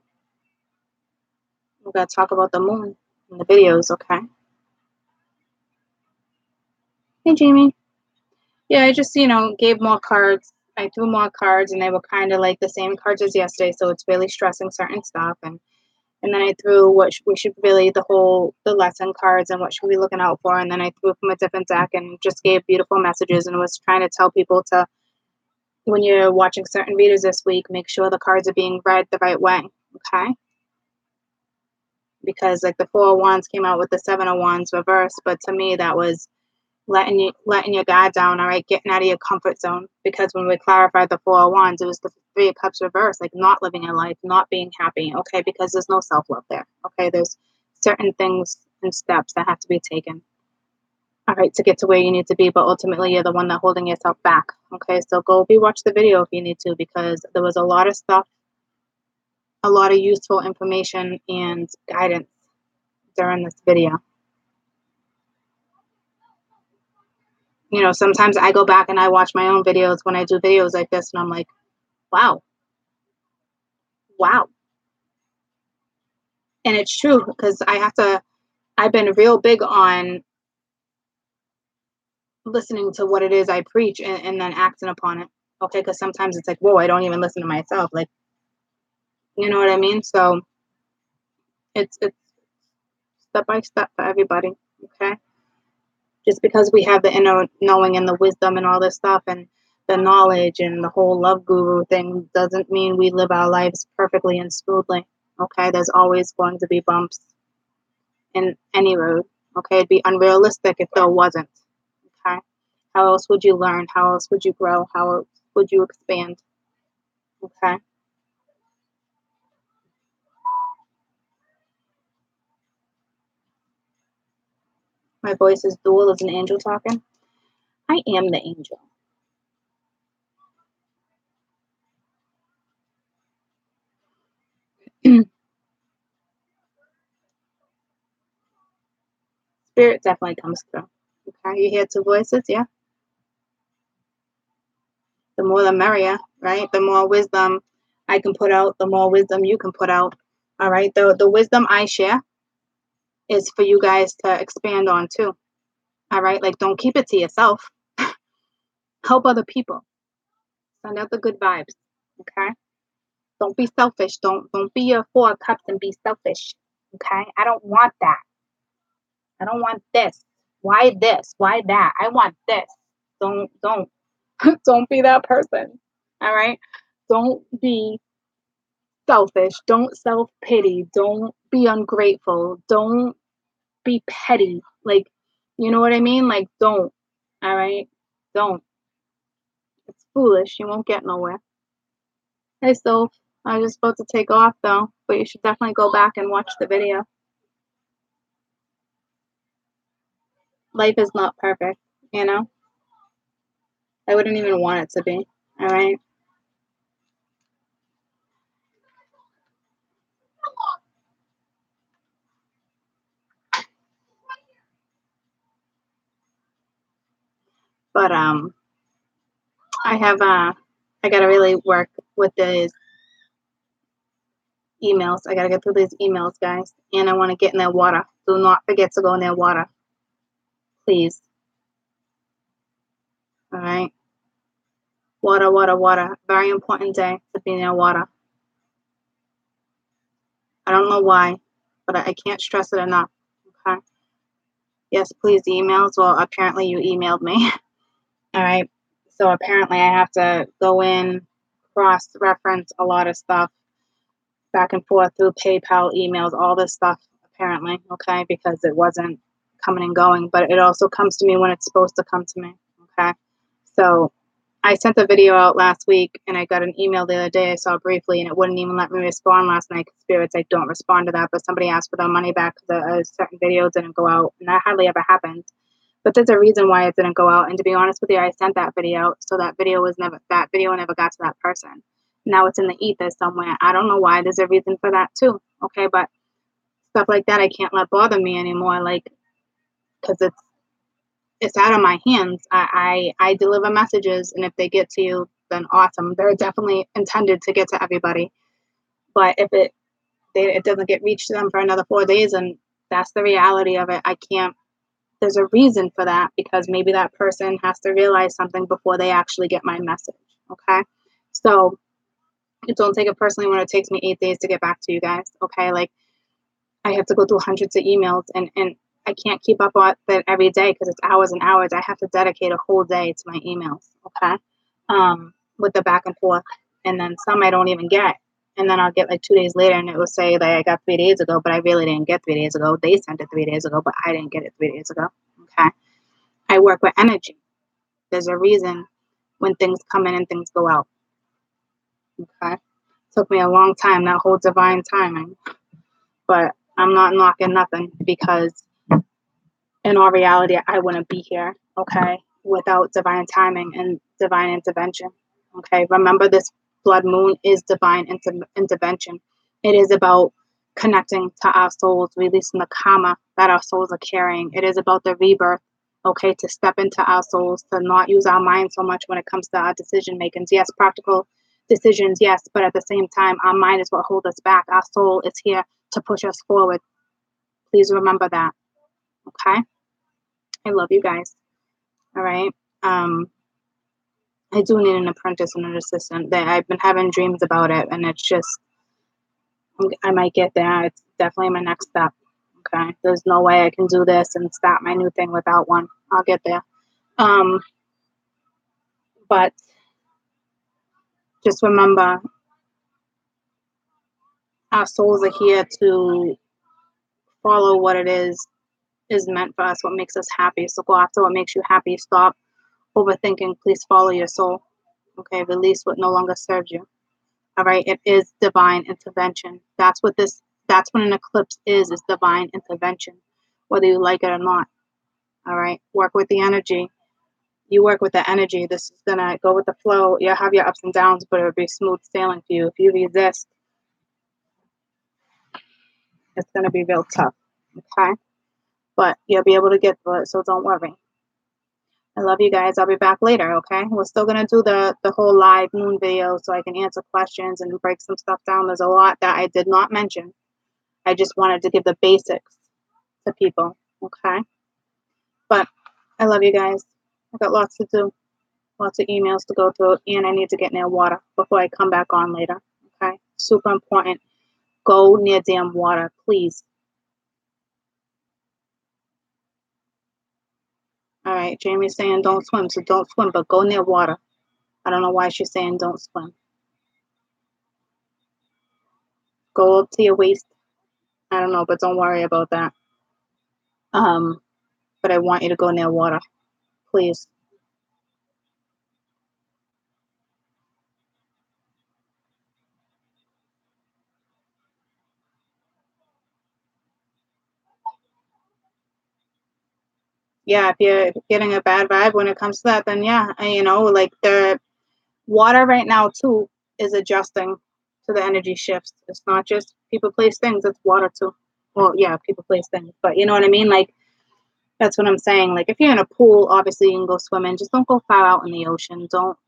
A: gonna talk about the moon in the videos, okay? Hey Jamie. Yeah, I just, gave more cards. I threw more cards and they were kind of like the same cards as yesterday, so it's really stressing certain stuff. And then I threw we should really, the lesson cards and what should we be looking out for. And then I threw from a different deck and just gave beautiful messages and was trying to tell people to, when you're watching certain readers this week, make sure the cards are being read the right way, okay? Because like the Four of Wands came out with the Seven of Wands reversed, but to me that was letting your guard down, all right, getting out of your comfort zone. Because when we clarified the Four of Wands, it was the Three of Cups reversed, like not living your life, not being happy, okay, because there's no self-love there, okay? There's certain things and steps that have to be taken, all right, to get to where you need to be, but ultimately you're the one that's holding yourself back, okay? So go rewatch the video if you need to, because there was a lot of stuff, a lot of useful information and guidance during this video. You know, sometimes I go back and I watch my own videos when I do videos like this, and I'm like, wow, wow. And it's true because I've been real big on listening to what it is I preach and then acting upon it. Okay, because sometimes it's like, whoa, I don't even listen to myself. Like, you know what I mean? So it's step by step for everybody. Okay, just because we have the inner knowing and the wisdom and all this stuff and the knowledge and the whole love guru thing doesn't mean we live our lives perfectly and smoothly. Okay, there's always going to be bumps in any road. Okay, it'd be unrealistic if there wasn't. Okay, how else would you learn? How else would you grow? How else would you expand? Okay. My voice is dual as an angel talking. I am the angel. Spirit definitely comes through. Okay, you hear two voices, yeah? The more the merrier, right? The more wisdom I can put out, the more wisdom you can put out. All right. The wisdom I share is for you guys to expand on too. All right. Like don't keep it to yourself. Help other people. Send out the good vibes. Okay. Don't be selfish. Don't be a four of cups and be selfish. Okay. I don't want that. I don't want this. Why this? Why that? I want this. Don't don't be that person. All right. Don't be selfish. Don't self pity. Don't be ungrateful. Don't be petty. Like, you know what I mean? Like, don't. All right? Don't. It's foolish. You won't get nowhere. Hey, so I was supposed to take off though, but you should definitely go back and watch the video. Life is not perfect, you know? I wouldn't even want it to be. All right? But I gotta really work with these emails. I gotta get through these emails, guys. And I wanna get in their water. Do not forget to go in their water. Please. All right. Water, water, water. Very important day to be near water. I don't know why, but I can't stress it enough. Okay. Yes, please emails. Well, apparently you emailed me. All right. So apparently I have to go in, cross reference a lot of stuff back and forth through PayPal, emails, all this stuff, apparently. Okay. Because it wasn't coming and going, but it also comes to me when it's supposed to come to me. Okay. So I sent a video out last week and I got an email the other day I saw briefly and it wouldn't even let me respond last night because Spirit's like, don't respond to that. But somebody asked for their money back because a certain video didn't go out and that hardly ever happens. But there's a reason why it didn't go out. And to be honest with you, I sent that video out. So that video never got to that person. Now it's in the ether somewhere. I don't know why. There's a reason for that too. Okay. But stuff like that, I can't let bother me anymore. Like, because it's out of my hands. I deliver messages, and if they get to you, then awesome. They're definitely intended to get to everybody. But if it doesn't get reached to them for another 4 days, and that's the reality of it. I can't. There's a reason for that because maybe that person has to realize something before they actually get my message. Okay, so don't take it personally when it takes me 8 days to get back to you guys. Okay, like I have to go through hundreds of emails and I can't keep up with it every day because it's hours and hours. I have to dedicate a whole day to my emails, okay? With the back and forth. And then some I don't even get. And then I'll get like 2 days later and it will say that I got 3 days ago, but I really didn't get 3 days ago. They sent it 3 days ago, but I didn't get it 3 days ago. Okay. I work with energy. There's a reason when things come in and things go out. Okay. Took me a long time, that whole divine timing. But I'm not knocking nothing because in all reality, I wouldn't be here, okay, without divine timing and divine intervention. Okay, remember this blood moon is divine intervention. It is about connecting to our souls, releasing the karma that our souls are carrying. It is about the rebirth okay, to step into our souls, to not use our mind so much when it comes to our decision makings. Yes, practical decisions, yes, but at the same time, our mind is what holds us back. Our soul is here to push us forward. Please remember that. Okay? I love you guys. All right. I do need an apprentice and an assistant. I've been having dreams about it, and it's just I might get there. It's definitely my next step. Okay. There's no way I can do this and start my new thing without one. I'll get there. But just remember, our souls are here to follow what it is meant for us, what makes us happy. So go after what makes you happy. Stop overthinking. Please follow your soul. Okay. Release what no longer serves you. All right. It is divine intervention. That's what an eclipse is divine intervention, whether you like it or not. All right. Work with the energy. You work with the energy. This is going to go with the flow. You'll have your ups and downs, but it'll be smooth sailing for you. If you resist, it's going to be real tough. Okay. But you'll be able to get through it. So don't worry. I love you guys. I'll be back later. Okay. We're still going to do the whole live moon video so I can answer questions and break some stuff down. There's a lot that I did not mention. I just wanted to give the basics to people. Okay. But I love you guys. I got lots to do. Lots of emails to go through, and I need to get near water before I come back on later. Okay? Super important. Go near damn water, please. All right, Jamie's saying don't swim, so don't swim, but go near water. I don't know why she's saying don't swim. Go up to your waist. I don't know, but don't worry about that. But I want you to go near water, please. Yeah, if you're getting a bad vibe when it comes to that, then yeah, like the water right now too is adjusting to the energy shifts. It's not just people, place, things, it's water too. Well, yeah, people, place, things, but you know what I mean? Like, that's what I'm saying. Like, if you're in a pool, obviously you can go swimming. Just don't go far out in the ocean. Don't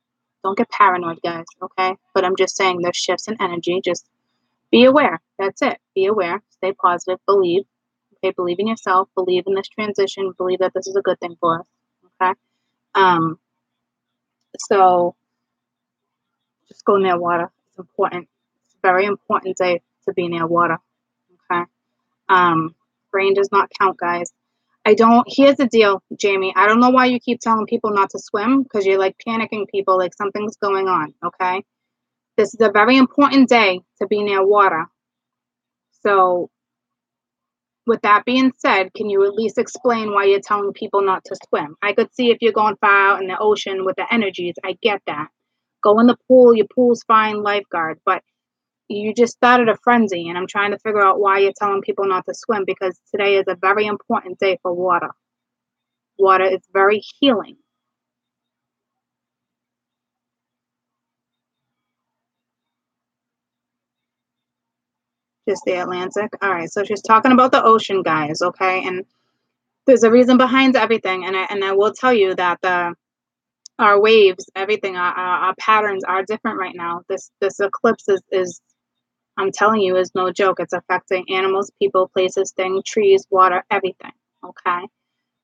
A: get paranoid, guys, okay? But I'm just saying there's shifts in energy. Just be aware. That's it. Be aware. Stay positive. Believe. Okay, believe in yourself. Believe in this transition. Believe that this is a good thing for us. Okay? So just go near water. It's important. It's a very important day to be near water. Okay. Rain does not count, guys. Here's the deal, Jamie. I don't know why you keep telling people not to swim, because you're like panicking people like something's going on. Okay. This is a very important day to be near water. So with that being said, can you at least explain why you're telling people not to swim? I could see if you're going far out in the ocean with the energies. I get that. Go in the pool. Your pool's fine, lifeguard. But you just started a frenzy, and I'm trying to figure out why you're telling people not to swim, because today is a very important day for water. Water is very healing. Just the Atlantic. All right, so she's talking about the ocean, guys. Okay, and there's a reason behind everything, and I will tell you that our waves, everything, our patterns are different right now. This eclipse is I'm telling you, is no joke. It's affecting animals, people, places, things, trees, water, everything. Okay.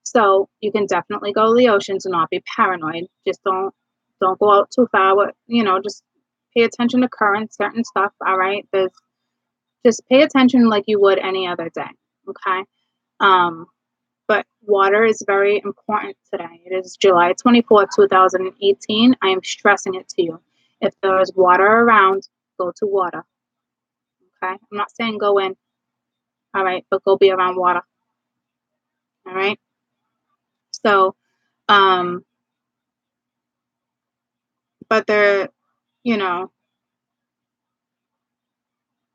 A: So you can definitely go to the ocean to not be paranoid. Just don't go out too far. Just pay attention to currents, certain stuff. All right. Just pay attention like you would any other day. Okay. But water is very important today. It is July 24th, 2018. I am stressing it to you. If there is water around, go to water. Okay. I'm not saying go in. All right. But go be around water. All right. So, but you know,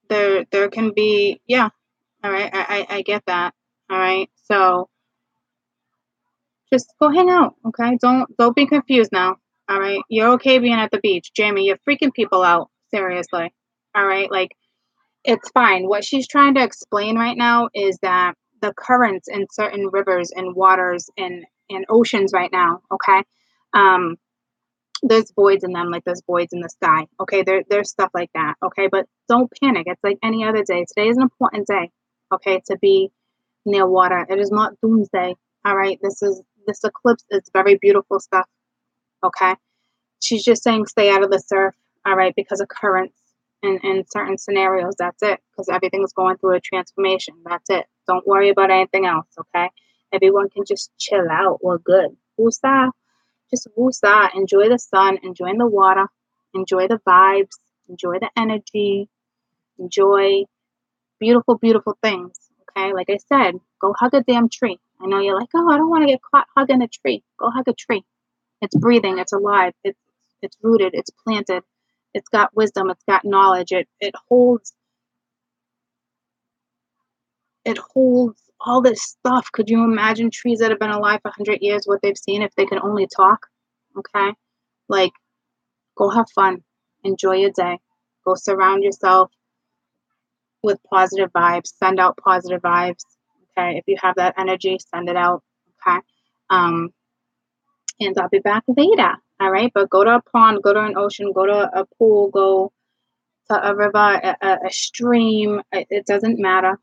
A: there can be, yeah. All right. I get that. All right. So just go hang out. Okay. Don't be confused now. All right. You're okay being at the beach. Jamie, you're freaking people out. Seriously. All right. Like, it's fine. What she's trying to explain right now is that the currents in certain rivers and waters and and oceans right now, okay? Um, there's voids in them, like there's voids in the sky. Okay, there's stuff like that. Okay, but don't panic. It's like any other day. Today is an important day. Okay, to be near water. It is not doomsday. All right. This eclipse is very beautiful stuff. Okay. She's just saying stay out of the surf. All right, because of currents and in certain scenarios. That's it. Because everything's going through a transformation. That's it. Don't worry about anything else. Okay. Everyone can just chill out. We're good. Woosah. Just woosah. Enjoy the sun. Enjoy the water. Enjoy the vibes. Enjoy the energy. Enjoy beautiful, beautiful things. Okay. Like I said, go hug a damn tree. I know you're like, oh, I don't want to get caught hugging a tree. Go hug a tree. It's breathing. It's alive. It's rooted. It's planted. It's got wisdom. It's got knowledge. It holds all this stuff. Could you imagine trees that have been alive for 100 years, what they've seen if they can only talk? Okay. Like, go have fun. Enjoy your day. Go surround yourself with positive vibes. Send out positive vibes. Okay. If you have that energy, send it out. Okay. Um, and I'll be back later. All right. But go to a pond, go to an ocean, go to a pool, go to a river, a stream. It doesn't matter.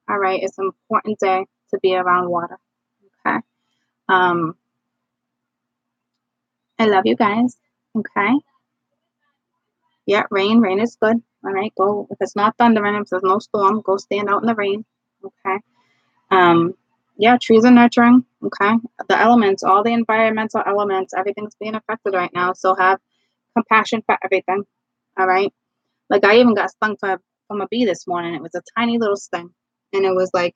A: All right. It's an important day to be around water. Okay. Um, I love you guys. Okay. Yeah, rain is good. All right, go. If it's not thundering, if there's no storm, go stand out in the rain. Okay. Um, yeah, trees are nurturing. Okay. The elements, all the environmental elements, everything's being affected right now. So have compassion for everything. All right. Like I even got stung from a bee this morning. It was a tiny little sting. And it was like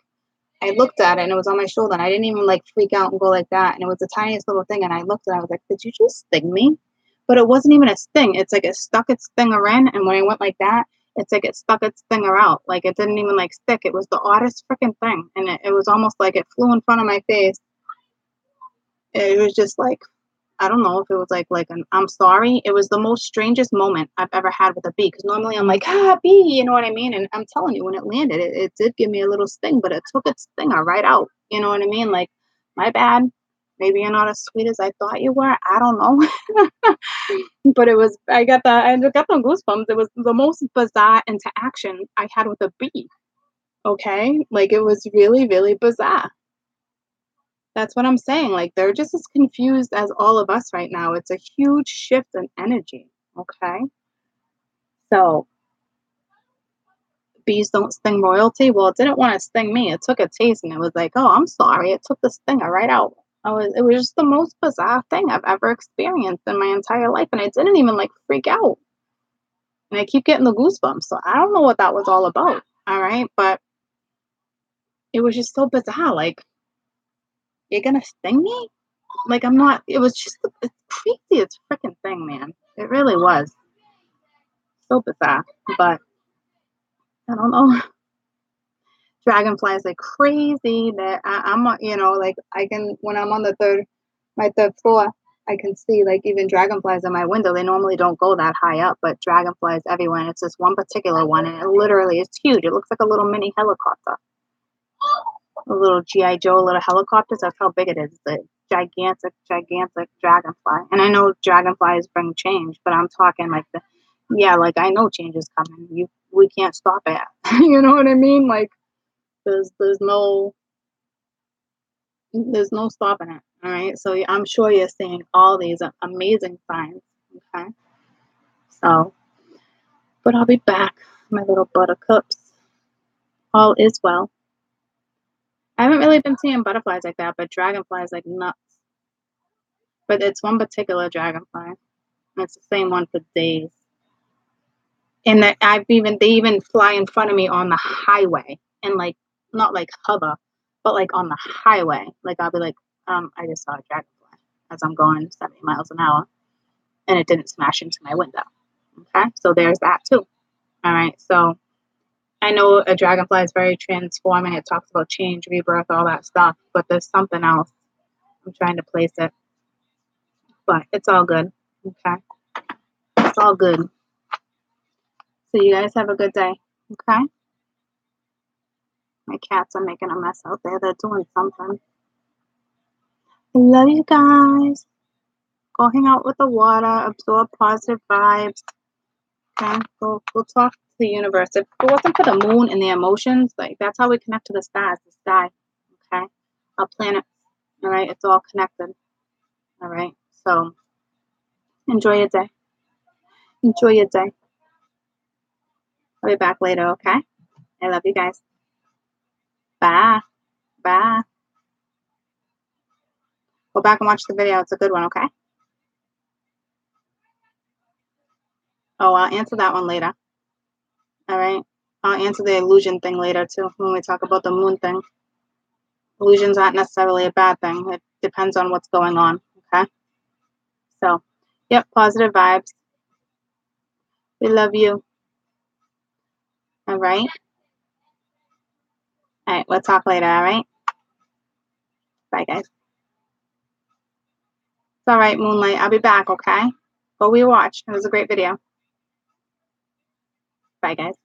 A: I looked at it and it was on my shoulder and I didn't even like freak out and go like that. And it was the tiniest little thing. And I looked and I was like, did you just sting me? But it wasn't even a sting. It's like it stuck its stinger in. And when I went like that, it's like it stuck its stinger out. Like it didn't even like stick. It was the oddest freaking thing. And it was almost like it flew in front of my face. It was just like, I don't know if it was like an I'm sorry. It was the most strangest moment I've ever had with a bee. Because normally I'm like, bee, you know what I mean? And I'm telling you, when it landed, it did give me a little sting, but it took its stinger right out. You know what I mean? Like, my bad. Maybe you're not as sweet as I thought you were. I don't know. But I just got some goosebumps. It was the most bizarre interaction I had with a bee. Okay. Like, it was really, really bizarre. That's what I'm saying. Like, they're just as confused as all of us right now. It's a huge shift in energy. Okay. So, bees don't sting royalty. Well, it didn't want to sting me. It took a taste and it was like, oh, I'm sorry. It took the stinger right out. It was just the most bizarre thing I've ever experienced in my entire life. And I didn't even like freak out. And I keep getting the goosebumps. So I don't know what that was all about. All right. But it was just so bizarre. Like, you're going to sting me? Like, I'm not, it was just the craziest freaking thing, man. It really was. So bizarre. But I don't know. Dragonflies are crazy that I'm, like I can, when I'm on my third floor, I can see like even dragonflies in my window. They normally don't go that high up, but dragonflies everywhere. And it's this one particular one, and it literally is huge. It looks like a little mini helicopter, a little GI Joe, little helicopters. That's how big it is. It's a gigantic, gigantic dragonfly. And I know dragonflies bring change, but I'm talking like like I know change is coming. We can't stop it. You know what I mean? Like there's there's no there's no stopping it. All right. So I'm sure you're seeing all these amazing signs. Okay. So, but I'll be back, my little buttercups. All is well. I haven't really been seeing butterflies like that, but dragonflies like nuts. But it's one particular dragonfly. And it's the same one for days. And that they even fly in front of me on the highway and like not like hover, but like on the highway. Like I'll be like, I just saw a dragonfly as I'm going 70 miles an hour and it didn't smash into my window. Okay. So there's that too. All right. So I know a dragonfly is very transforming. It talks about change, rebirth, all that stuff, but there's something else. I'm trying to place it, but it's all good. Okay. It's all good. So you guys have a good day. Okay. My cats are making a mess out there. They're doing something. Love you guys. Go hang out with the water, absorb positive vibes. Okay, go talk to the universe. If it wasn't for the moon and the emotions, like that's how we connect to the stars, the sky. Okay, our planets. All right, it's all connected. All right, so enjoy your day. Enjoy your day. I'll be back later. Okay, I love you guys. Bye. Bye. Go back and watch the video. It's a good one. Okay. Oh, I'll answer that one later. All right. I'll answer the illusion thing later too when we talk about the moon thing. Illusions aren't necessarily a bad thing. It depends on what's going on. Okay. So, yep, positive vibes. We love you. All right. All right. We'll talk later. All right. Bye, guys. It's all right, Moonlight. I'll be back. Okay. Go rewatch. It was a great video. Bye, guys.